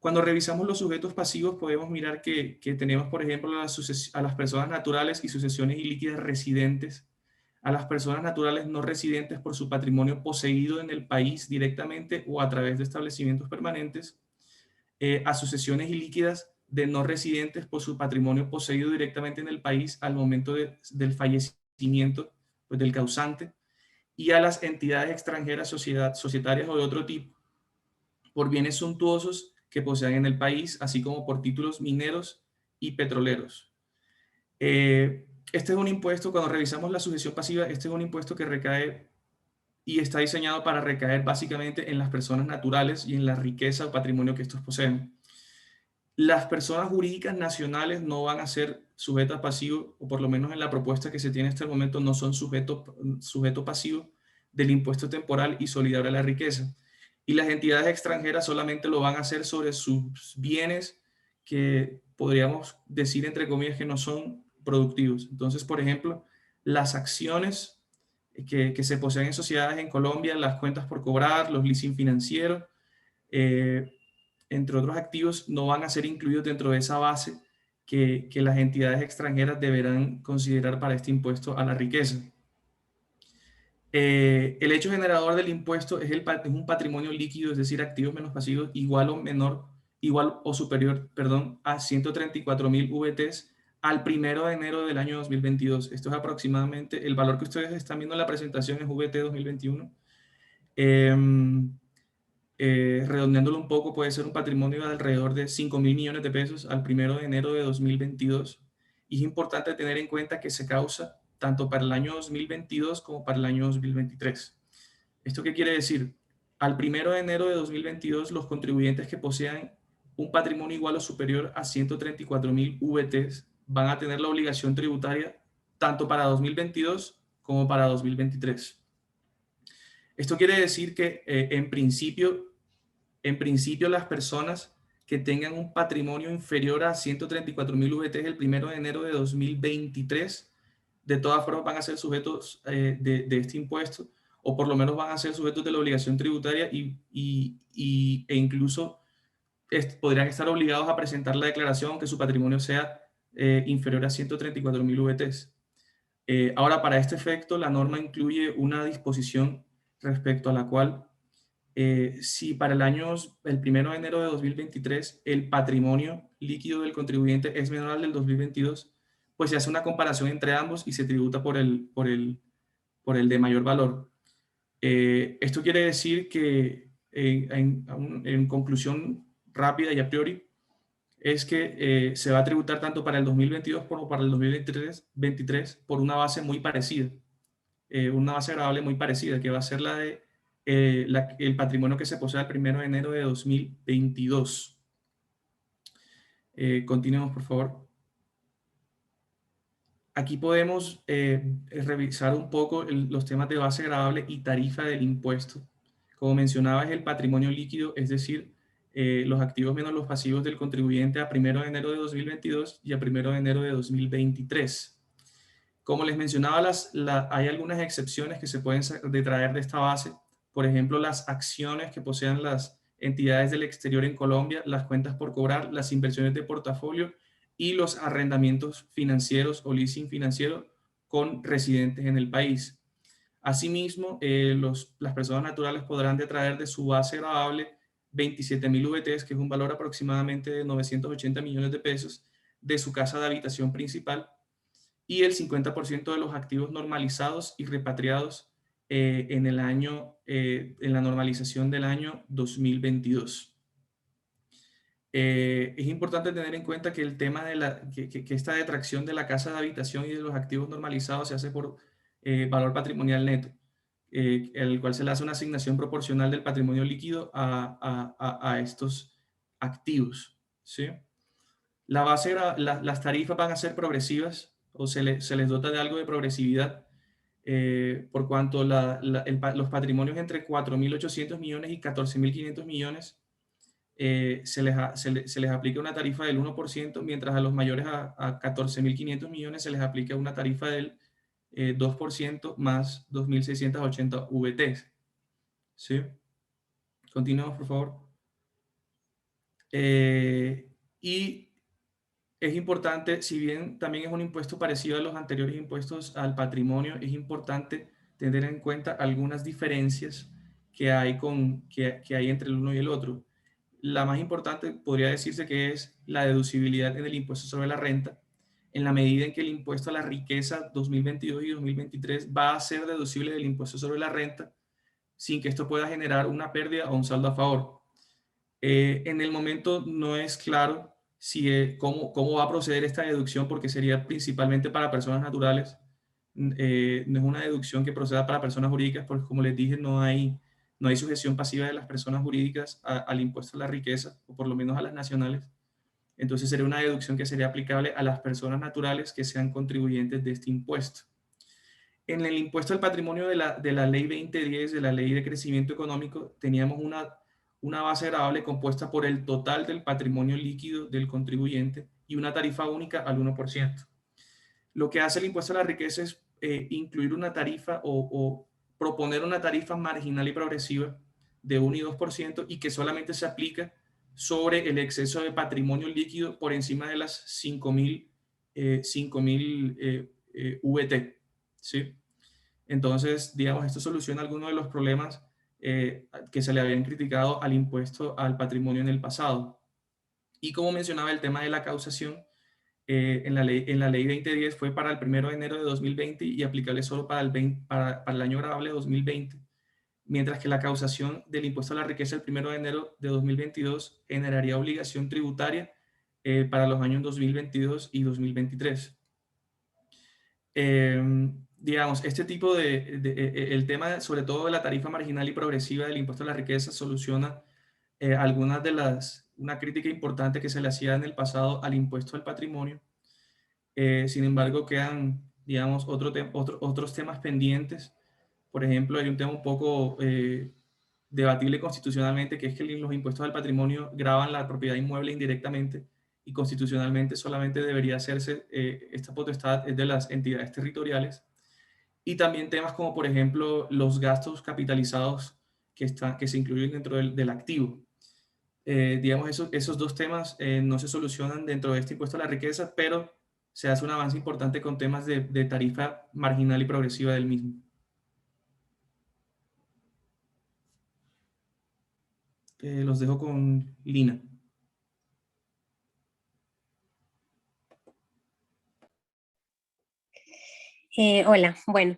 Cuando revisamos los sujetos pasivos podemos mirar que tenemos, por ejemplo, a las personas naturales y sucesiones ilíquidas residentes, a las personas naturales no residentes por su patrimonio poseído en el país directamente o a través de establecimientos permanentes, a sucesiones ilíquidas de no residentes por su patrimonio poseído directamente en el país al momento del fallecimiento, pues, del causante, y a las entidades extranjeras societarias o de otro tipo, por bienes suntuosos que posean en el país, así como por títulos mineros y petroleros. Este es un impuesto, cuando revisamos la sucesión pasiva, este es un impuesto que recae y está diseñado para recaer básicamente en las personas naturales y en la riqueza o patrimonio que estos poseen. Las personas jurídicas nacionales no van a ser sujetas pasivos, o por lo menos en la propuesta que se tiene hasta el momento no son sujeto pasivo del impuesto temporal y solidario a la riqueza. Y las entidades extranjeras solamente lo van a hacer sobre sus bienes que podríamos decir, entre comillas, que no son productivos. Entonces, por ejemplo, las acciones que se poseen en sociedades en Colombia, las cuentas por cobrar, los leasing financieros, entre otros activos, no van a ser incluidos dentro de esa base que las entidades extranjeras deberán considerar para este impuesto a la riqueza. El hecho generador del impuesto es un patrimonio líquido, es decir, activos menos pasivos, igual o superior, a 134.000 VTs al 1 de enero del año 2022. Esto es aproximadamente, el valor que ustedes están viendo en la presentación es VT 2021. Redondeándolo un poco, puede ser un patrimonio de alrededor de 5.000 millones de pesos al 1 de enero de 2022. Y es importante tener en cuenta que se causa tanto para el año 2022 como para el año 2023. ¿Esto qué quiere decir? Al 1 de enero de 2022, los contribuyentes que posean un patrimonio igual o superior a 134.000 VTs van a tener la obligación tributaria tanto para 2022 como para 2023. Esto quiere decir que en principio las personas que tengan un patrimonio inferior a 134.000 VTs el 1 de enero de 2023, de todas formas van a ser sujetos de este impuesto, o por lo menos van a ser sujetos de la obligación tributaria e incluso podrían estar obligados a presentar la declaración aunque su patrimonio sea inferior a 134.000 VTs. Ahora, para este efecto, la norma incluye una disposición respecto a la cual si para el 1 de enero de 2023 el patrimonio líquido del contribuyente es menor al del 2022, pues se hace una comparación entre ambos y se tributa por el de mayor valor. Esto quiere decir que, en conclusión rápida y a priori, es que se va a tributar tanto para el 2022 como para el 2023 por una base muy parecida, una base gravable muy parecida, que va a ser la de el patrimonio que se posee el 1 de enero de 2022. Continuemos, por favor. Aquí podemos revisar un poco los temas de base gravable y tarifa del impuesto. Como mencionaba, es el patrimonio líquido, es decir, los activos menos los pasivos del contribuyente a 1 de enero de 2022 y a 1 de enero de 2023. Como les mencionaba, hay algunas excepciones que se pueden detraer de esta base. Por ejemplo, las acciones que posean las entidades del exterior en Colombia, las cuentas por cobrar, las inversiones de portafolio y los arrendamientos financieros o leasing financiero con residentes en el país. Asimismo, las personas naturales podrán detraer de su base gravable 27.000 VTs, que es un valor aproximadamente de 980 millones de pesos, de su casa de habitación principal, y el 50% de los activos normalizados y repatriados en la normalización del año 2022. Es importante tener en cuenta que el tema de que esta detracción de la casa de habitación y de los activos normalizados se hace por valor patrimonial neto, el cual se le hace una asignación proporcional del patrimonio líquido a estos activos, ¿sí? Las tarifas van a ser progresivas o se les dota de algo de progresividad, por cuanto los patrimonios entre 4.800 millones y 14.500 millones se les aplica una tarifa del 1%, mientras a los mayores a 14.500 millones se les aplica una tarifa del 2% más 2.680 VTs. ¿Sí? Continuamos, por favor. Y es importante, si bien también es un impuesto parecido a los anteriores impuestos al patrimonio, es importante tener en cuenta algunas diferencias que hay, que hay entre el uno y el otro. La más importante podría decirse que es la deducibilidad en el impuesto sobre la renta, en la medida en que el impuesto a la riqueza 2022 y 2023 va a ser deducible del impuesto sobre la renta sin que esto pueda generar una pérdida o un saldo a favor. En el momento no es claro cómo va a proceder esta deducción, porque sería principalmente para personas naturales. No es una deducción que proceda para personas jurídicas, porque como les dije, no hay sujeción pasiva de las personas jurídicas al impuesto a la riqueza, o por lo menos a las nacionales. Entonces sería una deducción que sería aplicable a las personas naturales que sean contribuyentes de este impuesto. En el impuesto al patrimonio de la ley 2010, de la ley de crecimiento económico, teníamos una base gravable compuesta por el total del patrimonio líquido del contribuyente y una tarifa única al 1%. Lo que hace el impuesto a la riqueza es incluir una tarifa o proponer una tarifa marginal y progresiva de 1 y 2% y que solamente se aplica sobre el exceso de patrimonio líquido por encima de las 5.000 VT. ¿Sí? Entonces, digamos, esto soluciona algunos de los problemas que se le habían criticado al impuesto al patrimonio en el pasado. Y como mencionaba, el tema de la causación en la ley 2010 fue para el 1 de enero de 2020 y aplicable solo para el año gravable 2020, mientras que la causación del impuesto a la riqueza el 1 de enero de 2022 generaría obligación tributaria para los años 2022 y 2023. Digamos, este tipo el tema sobre todo de la tarifa marginal y progresiva del impuesto a la riqueza soluciona algunas de una crítica importante que se le hacía en el pasado al impuesto al patrimonio. Sin embargo, quedan, digamos, otros temas pendientes. Por ejemplo, hay un tema un poco debatible constitucionalmente, que es que los impuestos al patrimonio gravan la propiedad inmueble indirectamente, y constitucionalmente solamente debería hacerse esta potestad de las entidades territoriales. Y también temas como, por ejemplo, los gastos capitalizados que se incluyen dentro del activo. Digamos, esos dos temas no se solucionan dentro de este impuesto a la riqueza, pero se hace un avance importante con temas de tarifa marginal y progresiva del mismo. Los dejo con Lina. Hola, bueno,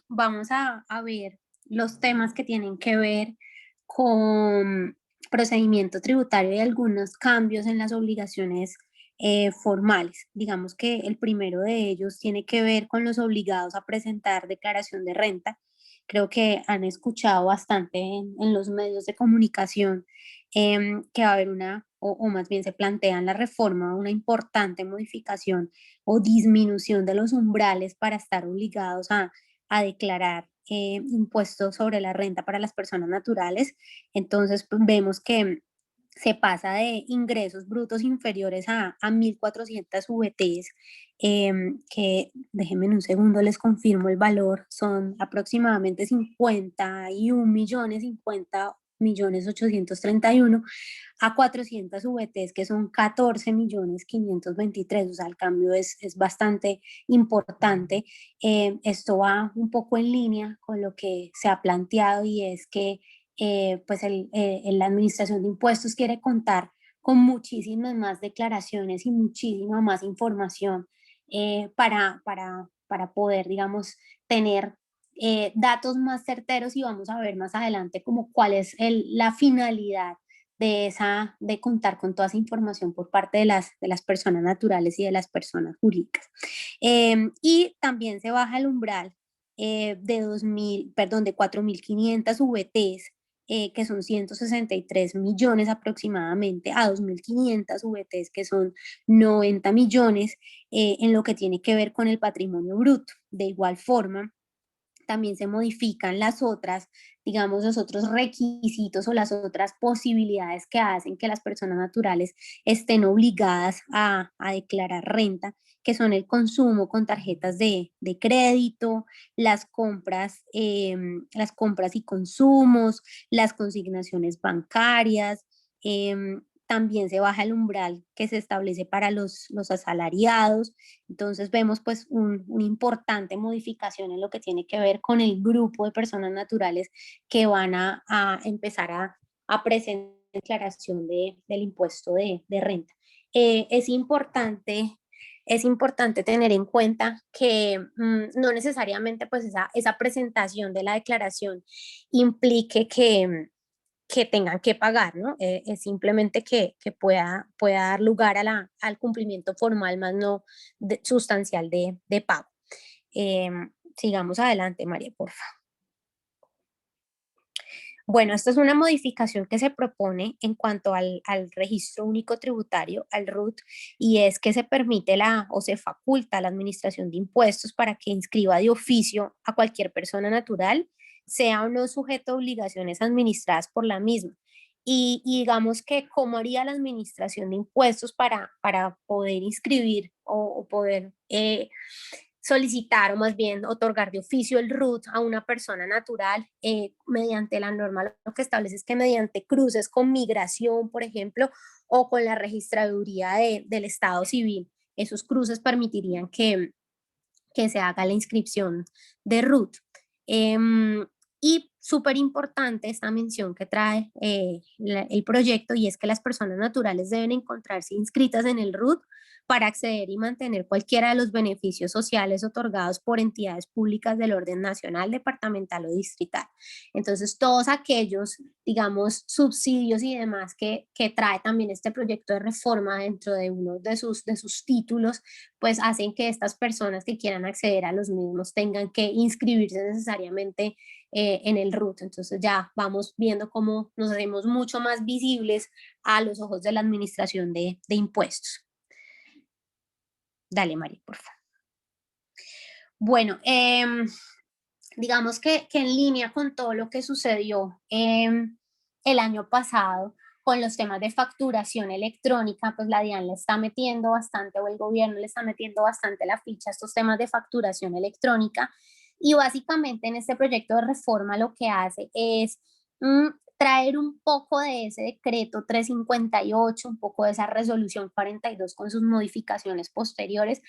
vamos a ver los temas que tienen que ver con procedimiento tributario y algunos cambios en las obligaciones formales. Digamos que el primero de ellos tiene que ver con los obligados a presentar declaración de renta. Creo que han escuchado bastante en los medios de comunicación que va a haber o más bien se plantea en la reforma una importante modificación o disminución de los umbrales para estar obligados a declarar impuestos sobre la renta para las personas naturales. Entonces, pues, vemos que se pasa de ingresos brutos inferiores a 1.400 VTs, que déjenme un segundo, les confirmo el valor, son aproximadamente 51.050.831 a 400 VTs, que son 14.523.000, o sea, el cambio es bastante importante. Esto va un poco en línea con lo que se ha planteado, y es que pues la Administración de Impuestos quiere contar con muchísimas más declaraciones y muchísima más información para poder, digamos, tener datos más certeros, y vamos a ver más adelante como cuál es la finalidad de contar con toda esa información por parte de las personas naturales y de las personas jurídicas. Y también se baja el umbral de 4.500 VTs, que son 163 millones aproximadamente, a 2.500 VTs, que son 90 millones, en lo que tiene que ver con el patrimonio bruto. De igual forma, también se modifican las otras, digamos, los otros requisitos o las otras posibilidades que hacen que las personas naturales estén obligadas a declarar renta, que son el consumo con tarjetas de crédito, las compras y consumos, las consignaciones bancarias. También se baja el umbral que se establece para los asalariados. Entonces vemos pues una importante modificación en lo que tiene que ver con el grupo de personas naturales que van a empezar a presentar declaración del impuesto de renta. Es importante tener en cuenta que no necesariamente pues esa presentación de la declaración implique que tengan que pagar, ¿no? Es simplemente que pueda dar lugar al cumplimiento formal, más no sustancial de pago. Sigamos adelante, María, por favor. Bueno, esta es una modificación que se propone en cuanto al registro único tributario, al RUT, y es que se permite o se faculta a la administración de impuestos para que inscriba de oficio a cualquier persona natural, sea o no sujeto a obligaciones administradas por la misma. Y digamos que cómo haría la administración de impuestos para poder inscribir o poder solicitar o más bien otorgar de oficio el RUT a una persona natural. Mediante la norma lo que establece es que mediante cruces con migración, por ejemplo, o con la registraduría del Estado civil, esos cruces permitirían que se haga la inscripción de RUT. Y súper importante esta mención que trae el proyecto, y es que las personas naturales deben encontrarse inscritas en el RUT para acceder y mantener cualquiera de los beneficios sociales otorgados por entidades públicas del orden nacional, departamental o distrital. Entonces, todos aquellos, digamos, subsidios y demás que trae también este proyecto de reforma dentro de uno de sus títulos, pues hacen que estas personas que quieran acceder a los mismos tengan que inscribirse necesariamente en el RUT. Entonces ya vamos viendo cómo nos hacemos mucho más visibles a los ojos de la administración de impuestos. Dale, María, por favor. Bueno, digamos que en línea con todo lo que sucedió el año pasado con los temas de facturación electrónica, pues la DIAN le está metiendo bastante, o el gobierno le está metiendo bastante la ficha a estos temas de facturación electrónica, y básicamente en este proyecto de reforma lo que hace es traer un poco de ese decreto 358, un poco de esa resolución 42 con sus modificaciones posteriores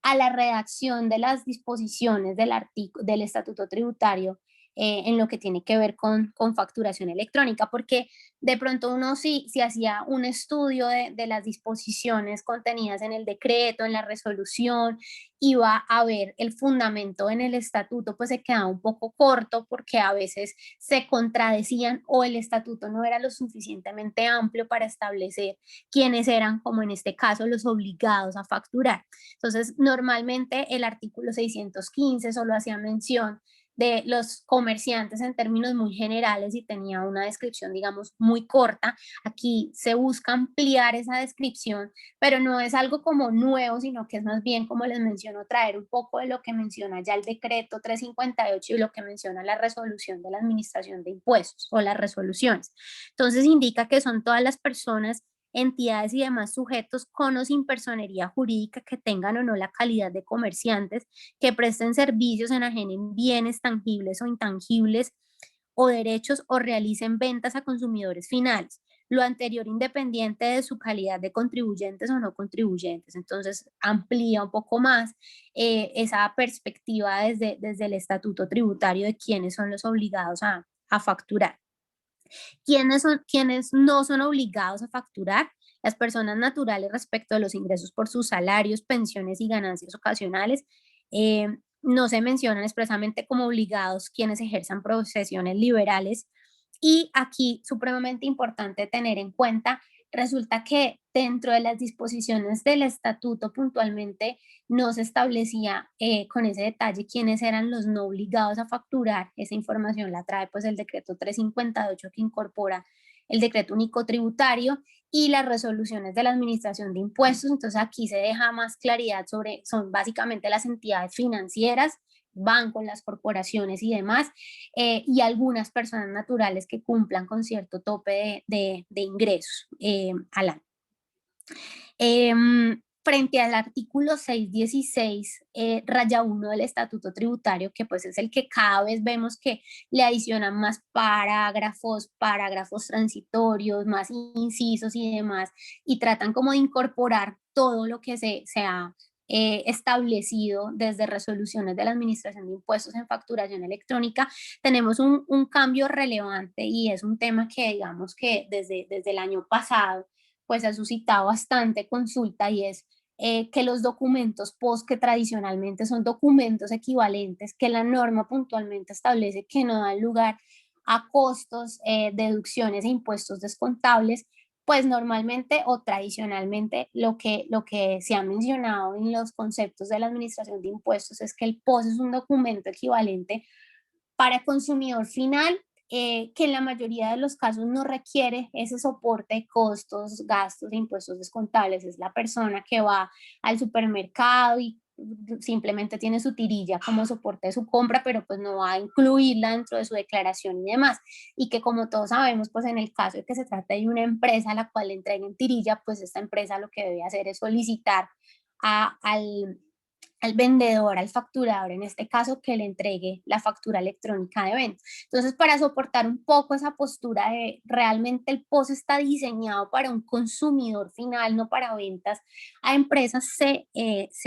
a la redacción de las disposiciones del estatuto tributario en lo que tiene que ver con facturación electrónica, porque de pronto uno si hacía un estudio de las disposiciones contenidas en el decreto, en la resolución, iba a ver el fundamento en el estatuto, pues se quedaba un poco corto porque a veces se contradecían o el estatuto no era lo suficientemente amplio para establecer quiénes eran, como en este caso, los obligados a facturar. Entonces, normalmente el artículo 615 solo hacía mención de los comerciantes en términos muy generales y tenía una descripción, digamos, muy corta. Aquí se busca ampliar esa descripción, pero no es algo como nuevo, sino que es más bien, como les menciono, traer un poco de lo que menciona ya el decreto 358 y lo que menciona la resolución de la administración de impuestos o las resoluciones. Entonces indica que son todas las personas, entidades y demás sujetos con o sin personería jurídica que tengan o no la calidad de comerciantes, que presten servicios, enajenen bienes tangibles o intangibles o derechos o realicen ventas a consumidores finales. Lo anterior independiente de su calidad de contribuyentes o no contribuyentes. Entonces amplía un poco más esa perspectiva desde el estatuto tributario de quiénes son los obligados a facturar. ¿Quiénes no son obligados a facturar? Las personas naturales respecto de los ingresos por sus salarios, pensiones y ganancias ocasionales. No se mencionan expresamente como obligados quienes ejerzan profesiones liberales Y aquí, supremamente importante tener en cuenta, resulta que dentro de las disposiciones del estatuto puntualmente no se establecía con ese detalle quiénes eran los no obligados a facturar. Esa información la trae pues el decreto 358 que incorpora el decreto único tributario y las resoluciones de la administración de impuestos. Entonces aquí se deja más claridad sobre, son básicamente las entidades financieras, bancos, las corporaciones y demás, y algunas personas naturales que cumplan con cierto tope de ingresos al año. Frente al artículo 616, raya 1 del Estatuto Tributario, que pues es el que cada vez vemos que le adicionan más parágrafos transitorios, más incisos y demás, y tratan como de incorporar todo lo que se ha establecido desde resoluciones de la Administración de Impuestos en facturación electrónica. Tenemos un cambio relevante y es un tema que digamos que desde el año pasado pues ha suscitado bastante consulta, y es que los documentos POS, que tradicionalmente son documentos equivalentes, que la norma puntualmente establece que no dan lugar a costos, deducciones e impuestos descontables, pues normalmente o tradicionalmente lo que se ha mencionado en los conceptos de la administración de impuestos es que el POS es un documento equivalente para consumidor final, que en la mayoría de los casos no requiere ese soporte de costos, gastos e impuestos descontables. Es la persona que va al supermercado y simplemente tiene su tirilla como soporte de su compra, pero pues no va a incluirla dentro de su declaración y demás. Y que como todos sabemos, pues en el caso de que se trate de una empresa a la cual le entreguen tirilla, pues esta empresa lo que debe hacer es solicitar al vendedor, al facturador, en este caso, que le entregue la factura electrónica de venta. Entonces, para soportar un poco esa postura de realmente el POS está diseñado para un consumidor final, no para ventas a empresas, se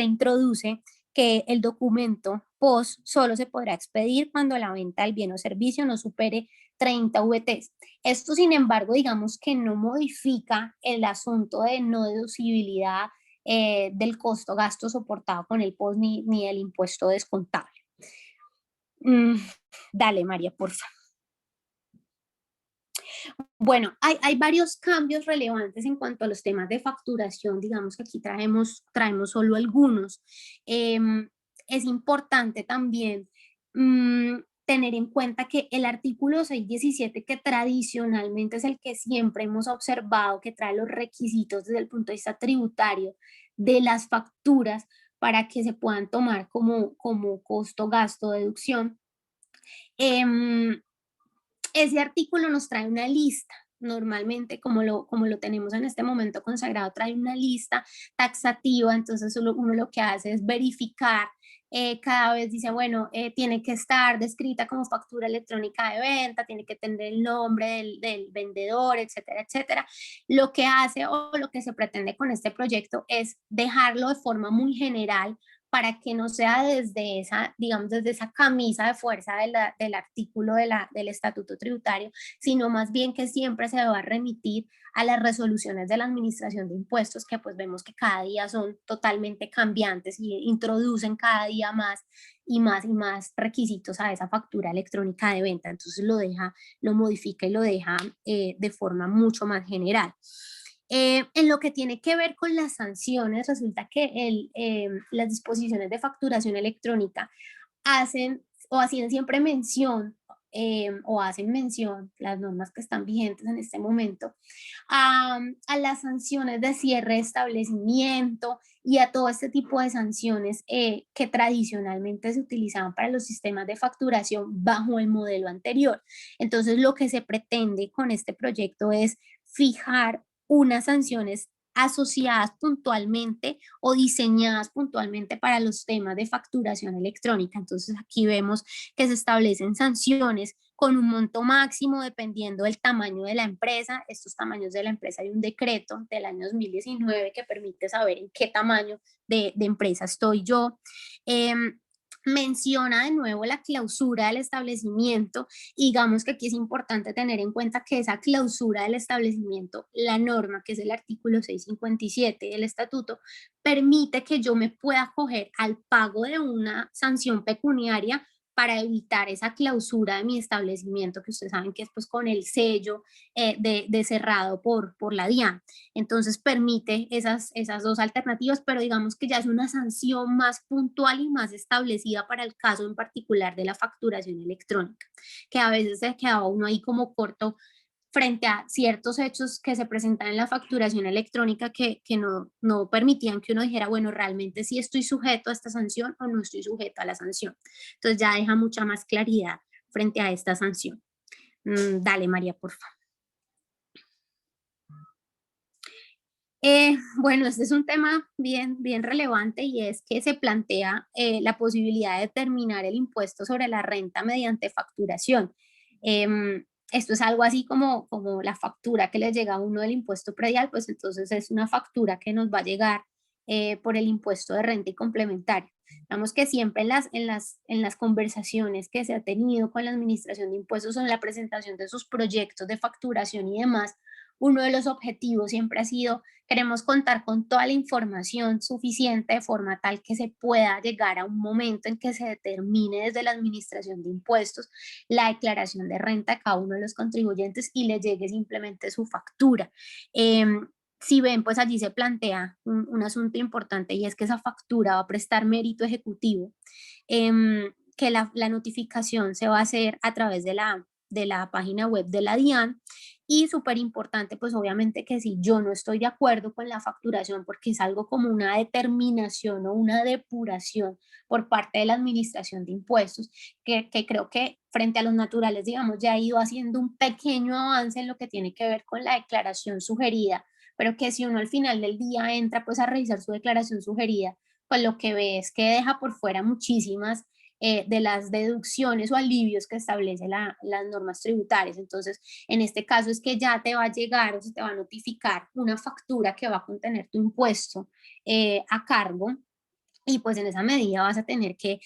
introduce que el documento POS solo se podrá expedir cuando la venta del bien o servicio no supere 30 VTs. Esto, sin embargo, digamos que no modifica el asunto de no deducibilidad del costo gasto soportado con el POS ni el impuesto descontable. Dale, María, por favor. Bueno, hay varios cambios relevantes en cuanto a los temas de facturación. Digamos que aquí traemos solo algunos. Es importante también tener en cuenta que el artículo 617, que tradicionalmente es el que siempre hemos observado, que trae los requisitos desde el punto de vista tributario de las facturas para que se puedan tomar como costo, gasto, deducción. Ese artículo nos trae una lista. Normalmente, como lo tenemos en este momento consagrado, trae una lista taxativa. Entonces uno lo que hace es verificar, cada vez dice, bueno, tiene que estar descrita como factura electrónica de venta, tiene que tener el nombre del vendedor, etcétera, etcétera. Lo que hace o lo que se pretende con este proyecto es dejarlo de forma muy general, para que no sea desde esa, digamos, desde esa camisa de fuerza del artículo del Estatuto Tributario, sino más bien que siempre se va a remitir a las resoluciones de la Administración de Impuestos, que pues vemos que cada día son totalmente cambiantes y introducen cada día más y más requisitos a esa factura electrónica de venta. Entonces lo modifica y lo deja de forma mucho más general. En lo que tiene que ver con las sanciones, resulta que las disposiciones de facturación electrónica hacen siempre mención, o hacen mención, las normas que están vigentes en este momento, a las sanciones de cierre de establecimiento y a todo este tipo de sanciones que tradicionalmente se utilizaban para los sistemas de facturación bajo el modelo anterior. Entonces, lo que se pretende con este proyecto es fijar unas sanciones asociadas puntualmente o diseñadas puntualmente para los temas de facturación electrónica. Entonces aquí vemos que se establecen sanciones con un monto máximo dependiendo del tamaño de la empresa. Estos tamaños de la empresa, hay un decreto del año 2019 que permite saber en qué tamaño de empresa estoy yo. Menciona de nuevo la clausura del establecimiento. Digamos que aquí es importante tener en cuenta que esa clausura del establecimiento, la norma, que es el artículo 657 del estatuto, permite que yo me pueda acoger al pago de una sanción pecuniaria para evitar esa clausura de mi establecimiento, que ustedes saben que es pues con el sello de cerrado por la DIAN. Entonces permite esas dos alternativas, pero digamos que ya es una sanción más puntual y más establecida para el caso en particular de la facturación electrónica, que a veces se quedaba uno ahí como corto frente a ciertos hechos que se presentan en la facturación electrónica que no permitían que uno dijera, bueno, realmente sí estoy sujeto a esta sanción o no estoy sujeto a la sanción. Entonces ya deja mucha más claridad frente a esta sanción. Dale, María, por favor. Bueno, este es un tema bien relevante y es que se plantea la posibilidad de determinar el impuesto sobre la renta mediante facturación. Esto es algo así como la factura que le llega a uno del impuesto predial, pues entonces es una factura que nos va a llegar por el impuesto de renta y complementario. Digamos que siempre en las conversaciones que se ha tenido con la Administración de Impuestos en la presentación de sus proyectos de facturación y demás, uno de los objetivos siempre ha sido: queremos contar con toda la información suficiente de forma tal que se pueda llegar a un momento en que se determine desde la Administración de Impuestos la declaración de renta de cada uno de los contribuyentes y le llegue simplemente su factura. Si ven, pues allí se plantea un asunto importante, y es que esa factura va a prestar mérito ejecutivo, que la notificación se va a hacer a través de la página web de la DIAN. Y súper importante, pues obviamente que si yo no estoy de acuerdo con la facturación, porque es algo como una determinación o una depuración por parte de la Administración de Impuestos, que creo que frente a los naturales, digamos, ya ha ido haciendo un pequeño avance en lo que tiene que ver con la declaración sugerida, pero que si uno al final del día entra pues a revisar su declaración sugerida, pues lo que ve es que deja por fuera muchísimas de las deducciones o alivios que establece las normas tributarias. Entonces, en este caso es que ya te va a llegar o se te va a notificar una factura que va a contener tu impuesto a cargo, y pues en esa medida vas a tener que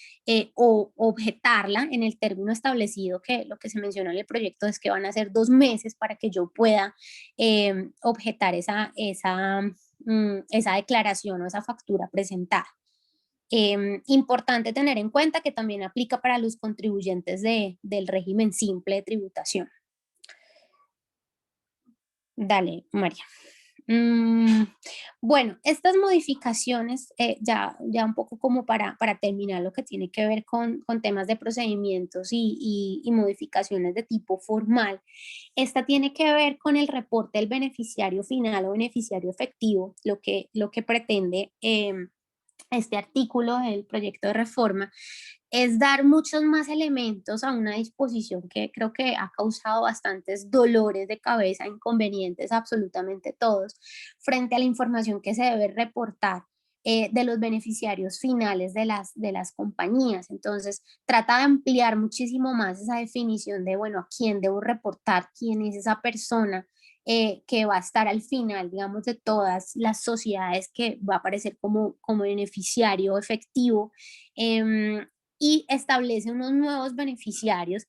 objetarla en el término establecido, que lo que se menciona en el proyecto es que van a ser 2 meses para que yo pueda objetar esa declaración o esa factura presentada. Importante tener en cuenta que también aplica para los contribuyentes del régimen simple de tributación. Dale, María. Bueno, estas modificaciones, ya un poco como para terminar lo que tiene que ver con temas de procedimientos y modificaciones de tipo formal, esta tiene que ver con el reporte del beneficiario final o beneficiario efectivo, lo que pretende este artículo del proyecto de reforma es dar muchos más elementos a una disposición que creo que ha causado bastantes dolores de cabeza, inconvenientes absolutamente todos, frente a la información que se debe reportar de los beneficiarios finales de las compañías. Entonces, trata de ampliar muchísimo más esa definición de, bueno, a quién debo reportar, quién es esa persona que va a estar al final, digamos, de todas las sociedades que va a aparecer como beneficiario efectivo, y establece unos nuevos beneficiarios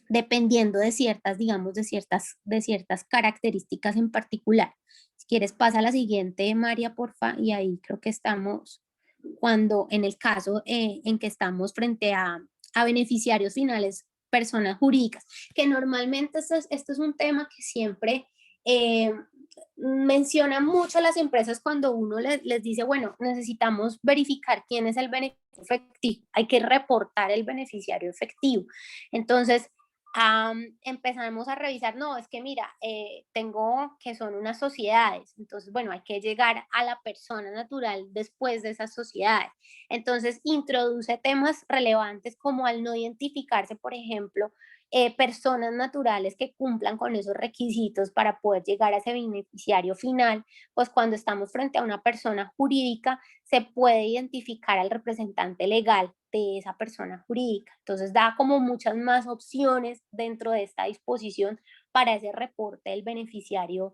dependiendo de ciertas, digamos, de ciertas características en particular. Si quieres, pasa a la siguiente, María, porfa, y ahí creo que estamos cuando en el caso en que estamos frente a beneficiarios finales, personas jurídicas, que normalmente esto es un tema que siempre mencionan mucho las empresas cuando uno les dice, bueno, necesitamos verificar quién es el beneficiario efectivo, hay que reportar el beneficiario efectivo. Entonces, empezamos a revisar, no, es que mira, tengo que son unas sociedades, entonces, bueno, hay que llegar a la persona natural después de esas sociedades. Entonces, introduce temas relevantes como al no identificarse, por ejemplo, personas naturales que cumplan con esos requisitos para poder llegar a ese beneficiario final, pues cuando estamos frente a una persona jurídica, se puede identificar al representante legal de esa persona jurídica. Entonces da como muchas más opciones dentro de esta disposición para ese reporte del beneficiario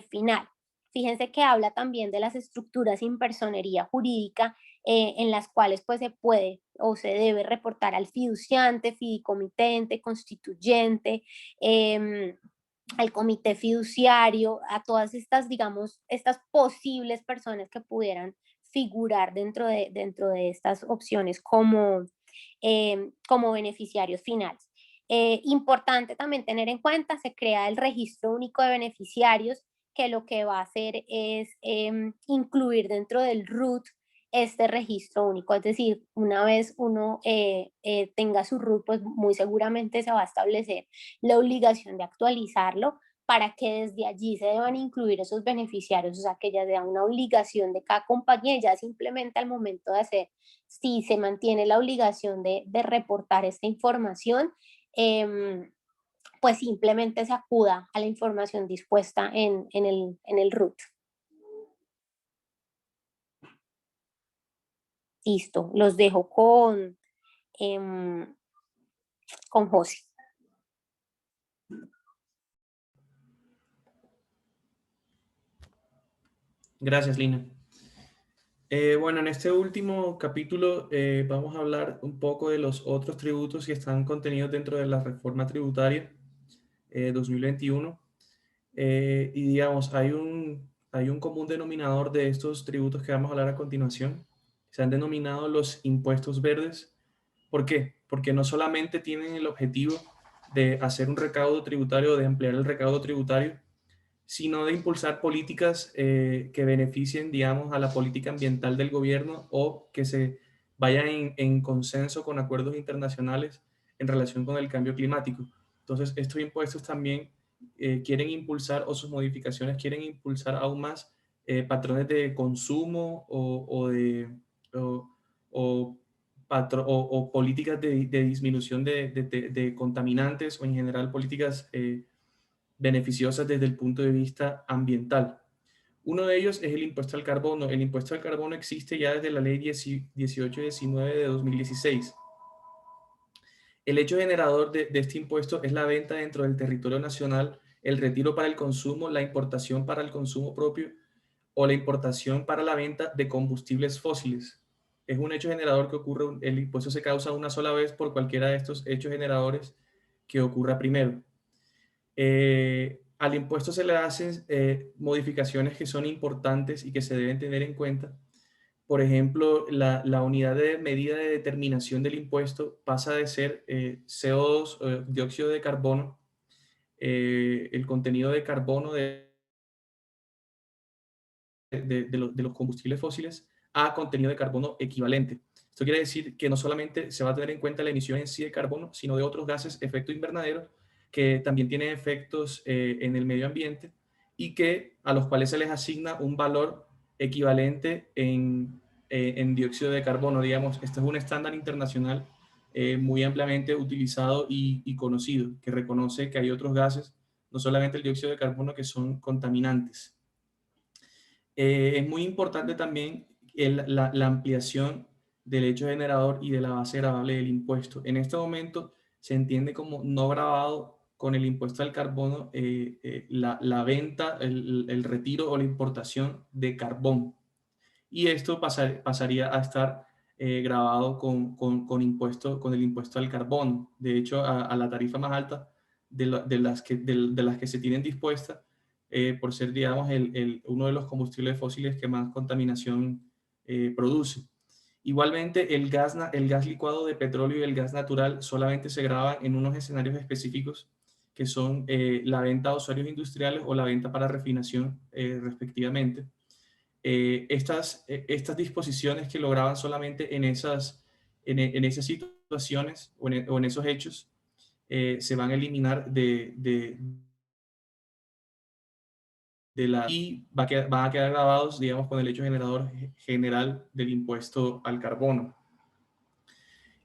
final. Fíjense que habla también de las estructuras sin personería jurídica, en las cuales pues se puede o se debe reportar al fiduciante, fideicomitente, constituyente, al comité fiduciario, a todas estas, digamos, estas posibles personas que pudieran figurar dentro de estas opciones como como beneficiarios finales. Importante también tener en cuenta, se crea el registro único de beneficiarios, que lo que va a hacer es incluir dentro del RUT este registro único. Es decir, una vez uno tenga su RUT, pues muy seguramente se va a establecer la obligación de actualizarlo para que desde allí se deban incluir esos beneficiarios, o sea, que ya sea una obligación de cada compañía, ya simplemente al momento de hacer, si se mantiene la obligación de reportar esta información, pues simplemente se acuda a la información dispuesta en el RUT. Listo, los dejo con José. Gracias, Lina. Bueno, en este último capítulo vamos a hablar un poco de los otros tributos que están contenidos dentro de la reforma tributaria 2021. Y digamos, hay un común denominador de estos tributos que vamos a hablar a continuación. Se han denominado los impuestos verdes. ¿Por qué? Porque no solamente tienen el objetivo de hacer un recaudo tributario o de ampliar el recaudo tributario, sino de impulsar políticas que beneficien, digamos, a la política ambiental del gobierno o que se vayan en consenso con acuerdos internacionales en relación con el cambio climático. Entonces, estos impuestos también quieren impulsar, o sus modificaciones quieren impulsar aún más patrones de consumo o políticas de disminución de contaminantes, o en general políticas beneficiosas desde el punto de vista ambiental. Uno de ellos es el impuesto al carbono. El impuesto al carbono existe ya desde la ley 1819 de 2016. El hecho generador de este impuesto es la venta dentro del territorio nacional, el retiro para el consumo, la importación para el consumo propio o la importación para la venta de combustibles fósiles. Es un hecho generador que ocurre, el impuesto se causa una sola vez por cualquiera de estos hechos generadores que ocurra primero. Al impuesto se le hacen modificaciones que son importantes y que se deben tener en cuenta. Por ejemplo, la unidad de medida de determinación del impuesto pasa de ser CO2, dióxido de carbono, el contenido de carbono de los combustibles fósiles, a contenido de carbono equivalente. Esto quiere decir que no solamente se va a tener en cuenta la emisión en sí de carbono, sino de otros gases efecto invernadero que también tienen efectos en el medio ambiente y que a los cuales se les asigna un valor equivalente en dióxido de carbono. Digamos, este es un estándar internacional muy ampliamente utilizado y conocido, que reconoce que hay otros gases, no solamente el dióxido de carbono, que son contaminantes. Es muy importante también la ampliación del hecho generador y de la base gravable del impuesto. En este momento se entiende como no gravado con el impuesto al carbono la venta, el retiro o la importación de carbón. Y esto pasaría a estar gravado con el impuesto al carbono. De hecho, a la tarifa más alta de las que se tienen dispuestas, por ser, digamos, uno de los combustibles fósiles que más contaminación produce. Igualmente, el gas licuado de petróleo y el gas natural solamente se grava en unos escenarios específicos, que son la venta a usuarios industriales o la venta para refinación, respectivamente. Estas disposiciones que lograban solamente en esas situaciones o en esos hechos se van a eliminar y van a quedar grabados, digamos, con el hecho generador general del impuesto al carbono.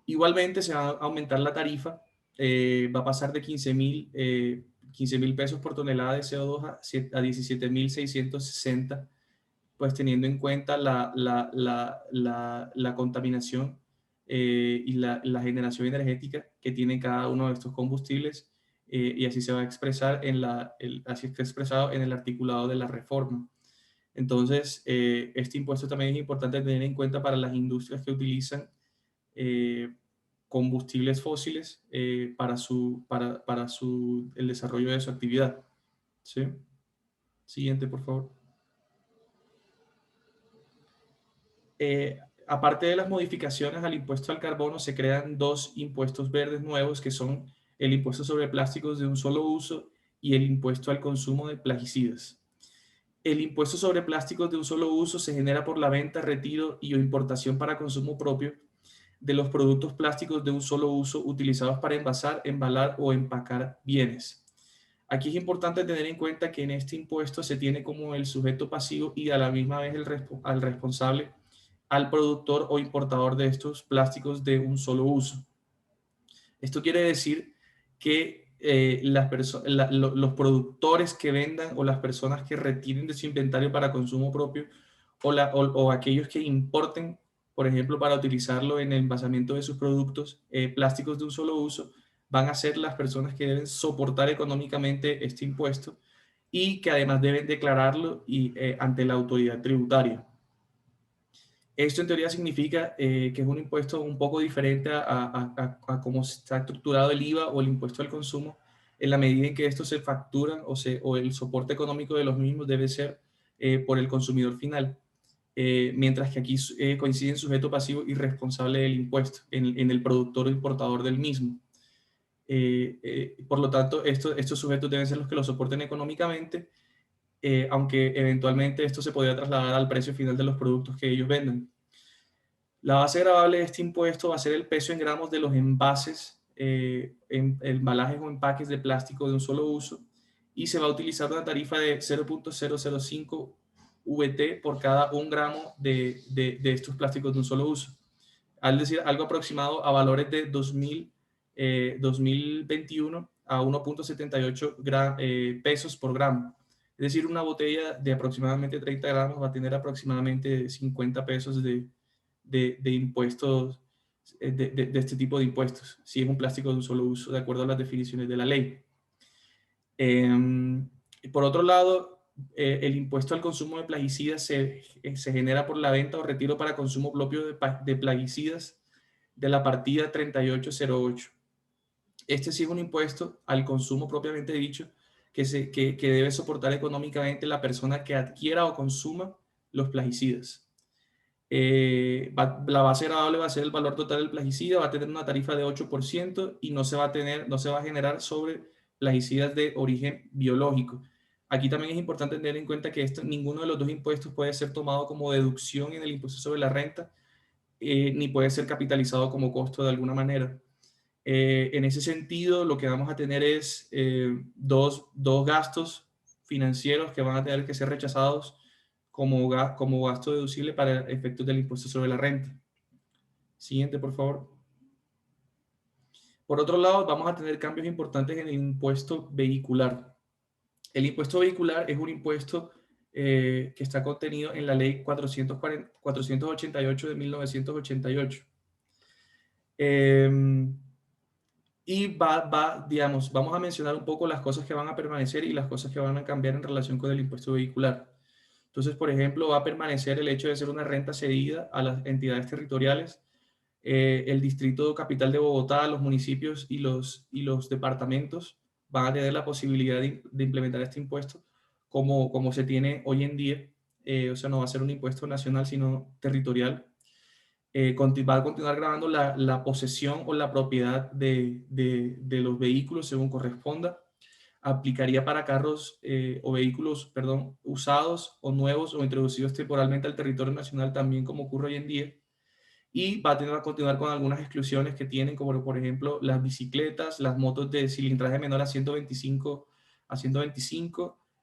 Igualmente se va a aumentar la tarifa, va a pasar de 15,000 pesos por tonelada de CO2 a 17,660, pues teniendo en cuenta la contaminación y la generación energética que tiene cada uno de estos combustibles, y así se va a expresar así está expresado en el articulado de la reforma. Entonces, este impuesto también es importante tener en cuenta para las industrias que utilizan combustibles fósiles para el desarrollo de su actividad. ¿Sí? Siguiente, por favor. aparte de las modificaciones al impuesto al carbono, se crean dos impuestos verdes nuevos, que son el impuesto sobre plásticos de un solo uso y el impuesto al consumo de plaguicidas. El impuesto sobre plásticos de un solo uso se genera por la venta, retiro y o importación para consumo propio de los productos plásticos de un solo uso utilizados para envasar, embalar o empacar bienes. Aquí es importante tener en cuenta que en este impuesto se tiene como el sujeto pasivo y a la misma vez al responsable, al productor o importador de estos plásticos de un solo uso. Esto quiere decir que los productores que vendan o las personas que retiren de su inventario para consumo propio o aquellos que importen, por ejemplo, para utilizarlo en el envasamiento de sus productos, plásticos de un solo uso, van a ser las personas que deben soportar económicamente este impuesto y que además deben declararlo ante la autoridad tributaria. Esto en teoría significa que es un impuesto un poco diferente a cómo está estructurado el IVA o el impuesto al consumo, en la medida en que estos se facturan o el soporte económico de los mismos debe ser por el consumidor final, mientras que aquí coinciden sujeto pasivo y responsable del impuesto en el productor o importador del mismo. Por lo tanto, estos sujetos deben ser los que lo soporten económicamente, aunque eventualmente esto se podría trasladar al precio final de los productos que ellos vendan. La base gravable de este impuesto va a ser el peso en gramos de los envases, embalajes o empaques de plástico de un solo uso, y se va a utilizar una tarifa de 0.005 VT por cada 1 gramo de estos plásticos de un solo uso. Al decir algo aproximado a valores de 2021 a 1.78 pesos por gramo. Es decir, una botella de aproximadamente 30 gramos va a tener aproximadamente 50 pesos de impuestos, de este tipo de impuestos, si es un plástico de un solo uso, de acuerdo a las definiciones de la ley. Por otro lado, el impuesto al consumo de plaguicidas se genera por la venta o retiro para consumo propio de plaguicidas de la partida 3808. Este sí es un impuesto al consumo propiamente dicho, que debe soportar económicamente la persona que adquiera o consuma los plaguicidas. La base gravable va a ser el valor total del plaguicida, va a tener una tarifa de 8% y no se va a generar sobre plaguicidas de origen biológico. Aquí también es importante tener en cuenta que ninguno de los dos impuestos puede ser tomado como deducción en el impuesto sobre la renta, ni puede ser capitalizado como costo de alguna manera. En ese sentido, lo que vamos a tener es dos gastos financieros que van a tener que ser rechazados como gasto deducible para efectos del impuesto sobre la renta. Siguiente, por favor. Por otro lado, vamos a tener cambios importantes en el impuesto vehicular. El impuesto vehicular es un impuesto que está contenido en la ley 488 de 1988. Y digamos, vamos a mencionar un poco las cosas que van a permanecer y las cosas que van a cambiar en relación con el impuesto vehicular. Entonces, por ejemplo, va a permanecer el hecho de ser una renta cedida a las entidades territoriales, el Distrito Capital de Bogotá, los municipios y los departamentos van a tener la posibilidad de implementar este impuesto como se tiene hoy en día. O sea, no va a ser un impuesto nacional, sino territorial. Va a continuar grabando la posesión o la propiedad de los vehículos según corresponda. Aplicaría para carros o vehículos, perdón, usados o nuevos o introducidos temporalmente al territorio nacional, también como ocurre hoy en día. Y va a tener que continuar con algunas exclusiones que tienen, como por ejemplo las bicicletas, las motos de cilindraje menor a 125,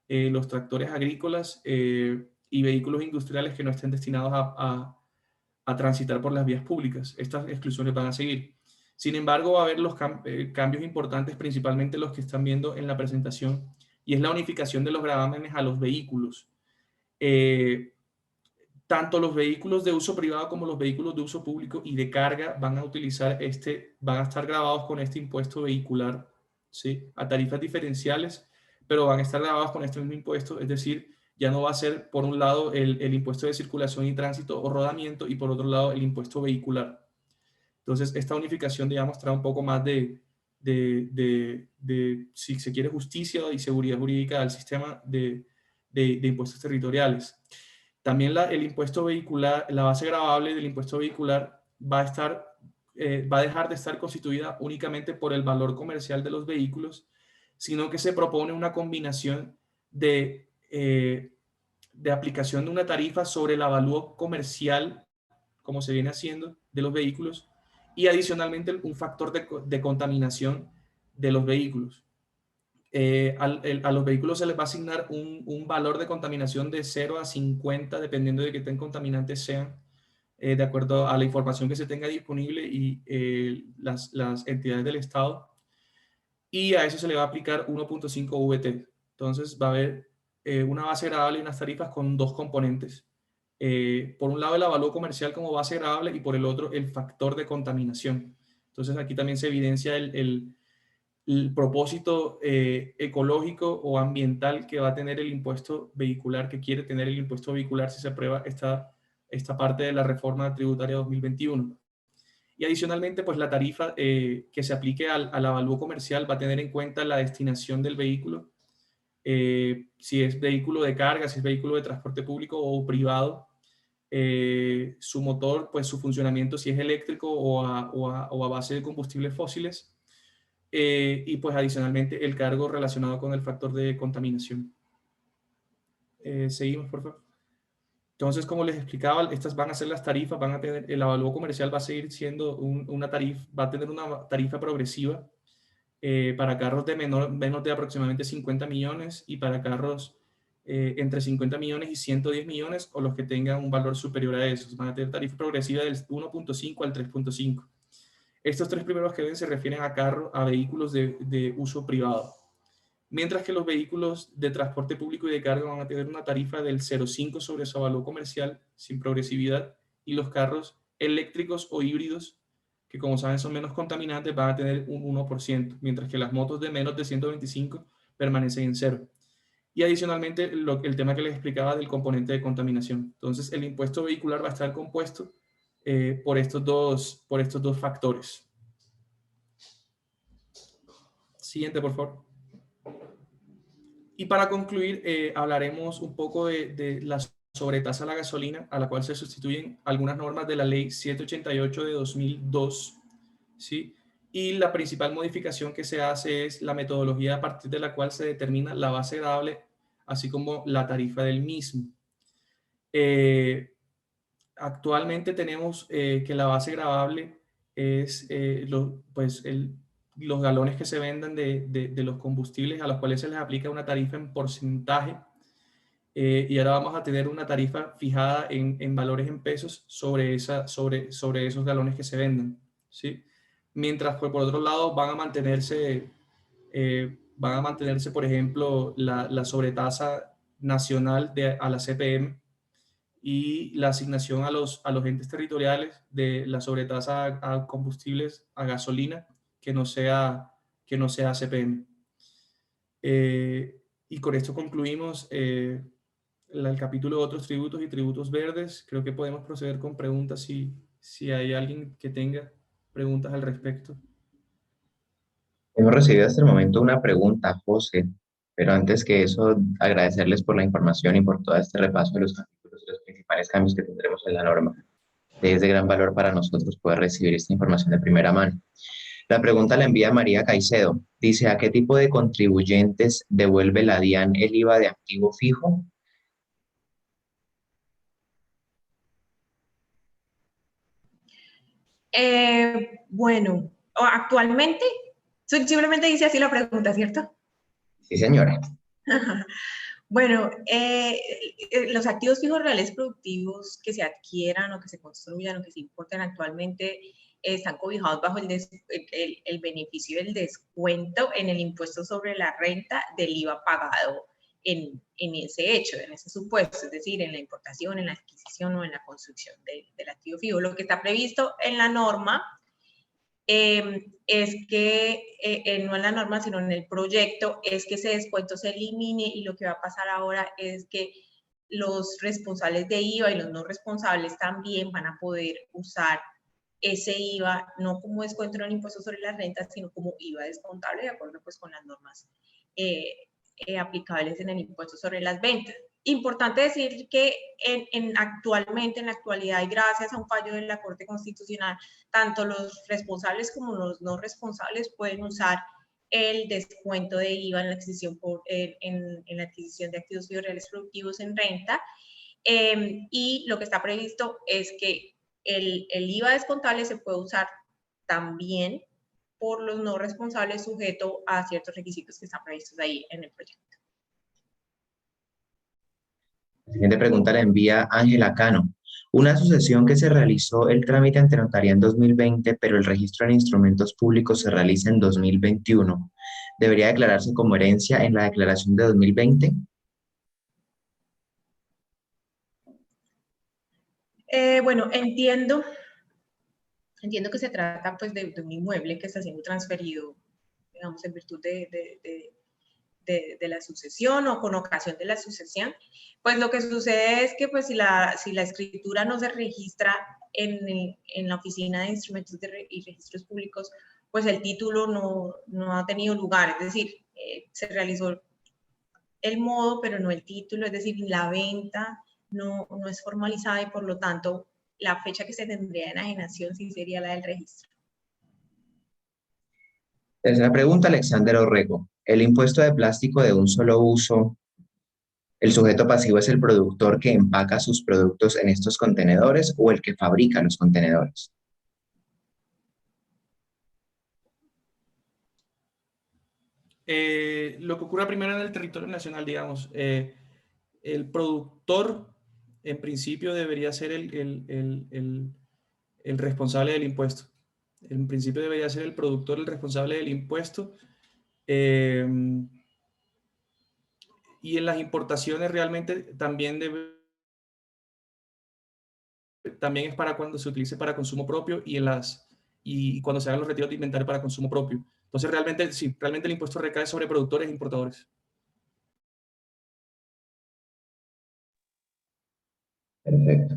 los tractores agrícolas y vehículos industriales que no estén destinados a transitar por las vías públicas. Estas exclusiones van a seguir. Sin embargo, va a haber los cambios importantes, principalmente los que están viendo en la presentación, y es la unificación de los gravámenes a los vehículos. Tanto los vehículos de uso privado como los vehículos de uso público y de carga van a estar grabados con este impuesto vehicular, ¿sí? A tarifas diferenciales, pero van a estar grabados con este mismo impuesto, es decir, ya no va a ser por un lado el impuesto de circulación y tránsito o rodamiento y por otro lado el impuesto vehicular. Entonces, esta unificación, digamos, trae un poco más de si se quiere, justicia y seguridad jurídica al sistema de impuestos territoriales. También el impuesto vehicular, la base gravable del impuesto vehicular va a dejar de estar constituida únicamente por el valor comercial de los vehículos, sino que se propone una combinación de aplicación de una tarifa sobre el avalúo comercial, como se viene haciendo, de los vehículos, y adicionalmente un factor de contaminación de los vehículos. A los vehículos se les va a asignar un valor de contaminación de 0 a 50, dependiendo de qué tan contaminantes sean, de acuerdo a la información que se tenga disponible y las entidades del Estado. Y a eso se le va a aplicar 1.5 VT. Entonces va a haber una base gravable y unas tarifas con dos componentes. Por un lado el avalúo comercial como base gravable y por el otro el factor de contaminación. Entonces aquí también se evidencia el propósito ecológico o ambiental que va a tener el impuesto vehicular, que quiere tener el impuesto vehicular si se aprueba esta parte de la reforma tributaria 2021. Y adicionalmente, pues la tarifa que se aplique al avalúo comercial va a tener en cuenta la destinación del vehículo, si es vehículo de carga, si es vehículo de transporte público o privado, su motor, pues su funcionamiento, si es eléctrico o a base de combustibles fósiles, y pues adicionalmente el cargo relacionado con el factor de contaminación. Seguimos, por favor. Entonces, como les explicaba, estas van a ser las tarifas, van a tener, el avalúo comercial va a seguir siendo una tarifa, va a tener una tarifa progresiva para carros de menos de aproximadamente 50 millones y para carros entre 50 millones y 110 millones o los que tengan un valor superior a esos. Van a tener tarifa progresiva del 1.5 al 3.5. Estos tres primeros que ven se refieren a vehículos de uso privado. Mientras que los vehículos de transporte público y de carga van a tener una tarifa del 0.5 sobre su avalúo comercial sin progresividad, y los carros eléctricos o híbridos, que como saben son menos contaminantes, van a tener un 1%, mientras que las motos de menos de 125 permanecen en 0. Y adicionalmente el tema que les explicaba del componente de contaminación. Entonces el impuesto vehicular va a estar compuesto por estos dos factores. Siguiente, por favor. Y para concluir, hablaremos un poco de la sobretasa a la gasolina, a la cual se sustituyen algunas normas de la Ley 788 de 2002, ¿sí? Y la principal modificación que se hace es la metodología a partir de la cual se determina la base gravable, así como la tarifa del mismo. Actualmente tenemos que la base gravable es los galones que se vendan de los combustibles a los cuales se les aplica una tarifa en porcentaje, y ahora vamos a tener una tarifa fijada en valores en pesos sobre esos galones que se vendan, ¿sí? Mientras pues, por otro lado van a mantenerse, por ejemplo, la sobretasa nacional a la CPM y la asignación a los entes territoriales de la sobretasa a combustibles, a gasolina, que no sea CPM. Y con esto concluimos el capítulo de otros tributos y tributos verdes. Creo que podemos proceder con preguntas si hay alguien que tenga preguntas al respecto. Hemos recibido hasta el momento una pregunta, José, pero antes que eso, agradecerles por la información y por todo este repaso de los capítulos y los principales cambios que tendremos en la norma. Es de gran valor para nosotros poder recibir esta información de primera mano. La pregunta la envía María Caicedo. Dice, ¿a qué tipo de contribuyentes devuelve la DIAN el IVA de activo fijo? Bueno, actualmente, simplemente dice así la pregunta, ¿cierto? Sí, señora. Bueno, los activos fijos reales productivos que se adquieran o que se construyan o que se importen actualmente están cobijados bajo el beneficio del descuento en el impuesto sobre la renta del IVA pagado en ese hecho, en ese supuesto, es decir, en la importación, en la adquisición o en la construcción del activo fijo. Lo que está previsto en la norma es que, no en la norma, sino en el proyecto, es que ese descuento se elimine, y lo que va a pasar ahora es que los responsables de IVA y los no responsables también van a poder usar ese IVA no como descuento en el impuesto sobre las rentas, sino como IVA descontable de acuerdo pues con las normas aplicables en el impuesto sobre las ventas. Importante decir que actualmente, en la actualidad, y gracias a un fallo de la Corte Constitucional, tanto los responsables como los no responsables pueden usar el descuento de IVA en la adquisición, en la adquisición de activos bioreales productivos en renta. Y lo que está previsto es que el IVA descontable se puede usar también por los no responsables, sujeto a ciertos requisitos que están previstos ahí en el proyecto. La siguiente pregunta la envía Ángela Cano. Una sucesión que se realizó el trámite ante notaría en 2020, pero el registro en instrumentos públicos se realiza en 2021. ¿Debería declararse como herencia en la declaración de 2020? Bueno, entiendo que se trata pues de un inmueble que está siendo transferido, digamos, en virtud de la sucesión o con ocasión de la sucesión. Pues lo que sucede es que pues si la escritura no se registra en la Oficina de Instrumentos y Registros Públicos, pues el título no ha tenido lugar, es decir, se realizó el modo, pero no el título, es decir, la venta no es formalizada y por lo tanto la fecha que se tendría de enajenación sí sería la del registro. Tercera pregunta, Alexander Orrego. El impuesto de plástico de un solo uso, ¿el sujeto pasivo es el productor que empaca sus productos en estos contenedores o el que fabrica los contenedores? Lo que ocurre primero en el territorio nacional, digamos, el productor en principio debería ser el responsable del impuesto. En principio debería ser el productor el responsable del impuesto. Y en las importaciones realmente también es para cuando se utilice para consumo propio y cuando se hagan los retiros de inventario para consumo propio. Entonces realmente, sí, realmente el impuesto recae sobre productores e importadores. Perfecto.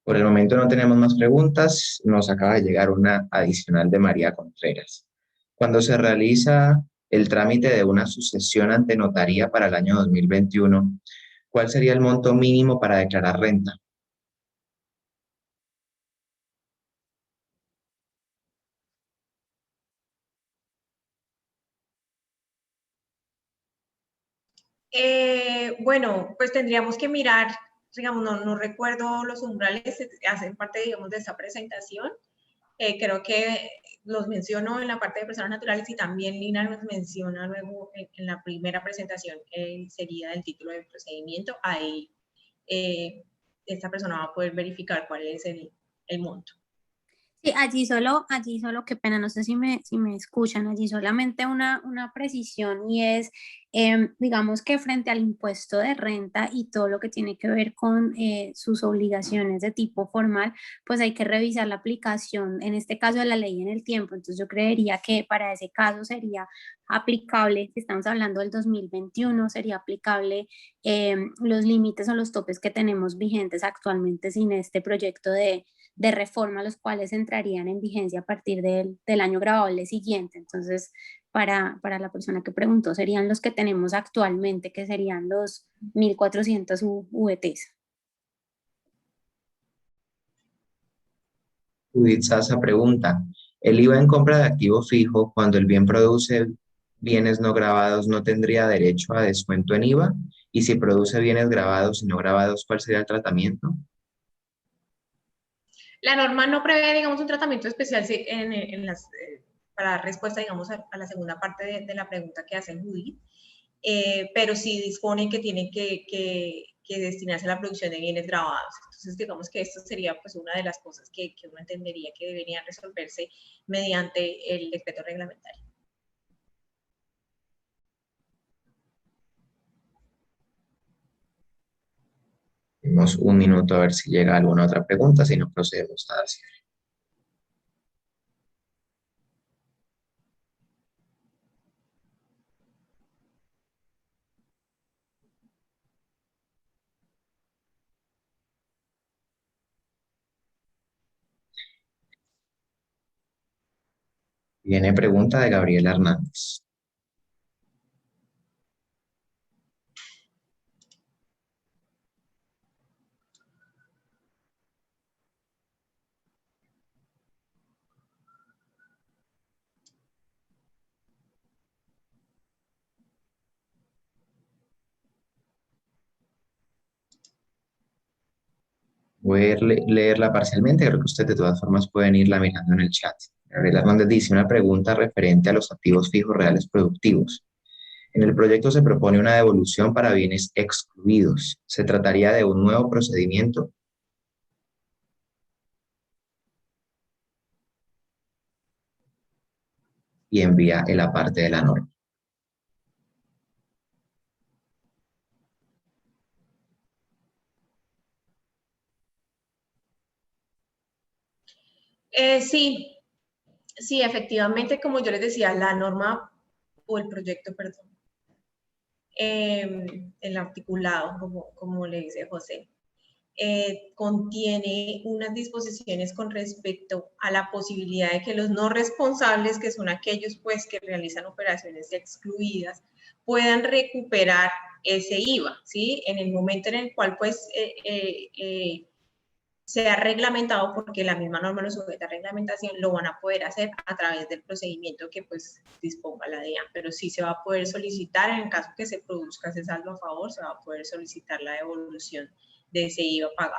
Por el momento no tenemos más preguntas. Nos acaba de llegar una adicional de María Contreras. Cuando se realiza el trámite de una sucesión ante notaría para el año 2021, ¿cuál sería el monto mínimo para declarar renta? Bueno, pues tendríamos que mirar, digamos, no recuerdo los umbrales, hacen parte, digamos, de esta presentación. Creo que los menciono en la parte de personas naturales y también Lina nos menciona luego en la primera presentación, sería el título de procedimiento. Ahí esta persona va a poder verificar cuál es el monto. Sí, allí solo, qué pena, no sé si me escuchan, allí solamente una precisión y es, digamos que frente al impuesto de renta y todo lo que tiene que ver con sus obligaciones de tipo formal, pues hay que revisar la aplicación, en este caso de la ley en el tiempo. Entonces yo creería que para ese caso sería aplicable, si estamos hablando del 2021, sería aplicable los límites o los topes que tenemos vigentes actualmente sin este proyecto de reforma, los cuales entrarían en vigencia a partir del año grabable siguiente. Entonces, para la persona que preguntó, serían los que tenemos actualmente, que serían los 1.400 VTs. Judith Sasa pregunta, ¿el IVA en compra de activo fijo cuando el bien produce bienes no grabados no tendría derecho a descuento en IVA? Y si produce bienes grabados y no grabados, ¿cuál sería el tratamiento? La norma no prevé, digamos, un tratamiento especial para dar respuesta, digamos, a la segunda parte de la pregunta que hace Judith, pero sí dispone que tiene que destinarse a la producción de bienes grabados. Entonces, digamos que esto sería pues una de las cosas que uno entendería que deberían resolverse mediante el decreto reglamentario. Tenemos un minuto a ver si llega alguna otra pregunta, si no procedemos a dar cierre. Viene pregunta de Gabriela Hernández. Voy a leerla parcialmente, creo que ustedes de todas formas pueden irla mirando en el chat. Gabriel Hernández dice una pregunta referente a los activos fijos reales productivos. En el proyecto se propone una devolución para bienes excluidos. ¿Se trataría de un nuevo procedimiento? Y envía el aparte de la norma. Sí, sí, efectivamente, como yo les decía, la norma o el proyecto, perdón, el articulado, como le dice José, contiene unas disposiciones con respecto a la posibilidad de que los no responsables, que son aquellos pues que realizan operaciones excluidas, puedan recuperar ese IVA, ¿sí? En el momento en el cual pues sea reglamentado, porque la misma norma lo sujeta a reglamentación, lo van a poder hacer a través del procedimiento que pues disponga la DIAN, pero sí se va a poder solicitar, en el caso que se produzca ese saldo a favor, se va a poder solicitar la devolución de ese IVA pagado.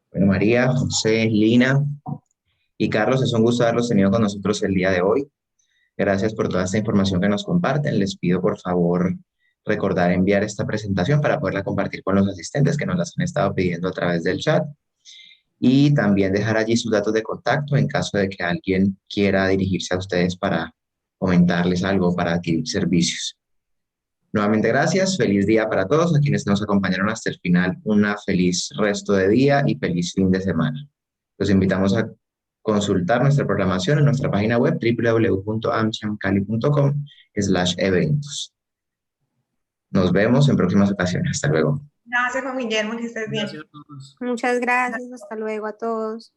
Bueno, María, José, Lina y Carlos, es un gusto haberlos tenido con nosotros el día de hoy. Gracias por toda esta información que nos comparten. Les pido, por favor, recordar enviar esta presentación para poderla compartir con los asistentes que nos las han estado pidiendo a través del chat. Y también dejar allí sus datos de contacto en caso de que alguien quiera dirigirse a ustedes para comentarles algo, para adquirir servicios. Nuevamente, gracias. Feliz día para todos. A quienes nos acompañaron hasta el final, una feliz resto de día y feliz fin de semana. Los invitamos a consultar nuestra programación en nuestra página web www.amchamcali.com/eventos. Nos vemos en próximas ocasiones. Hasta luego. Gracias, Juan Guillermo, que estés bien. Gracias a todos. Muchas gracias, hasta luego a todos.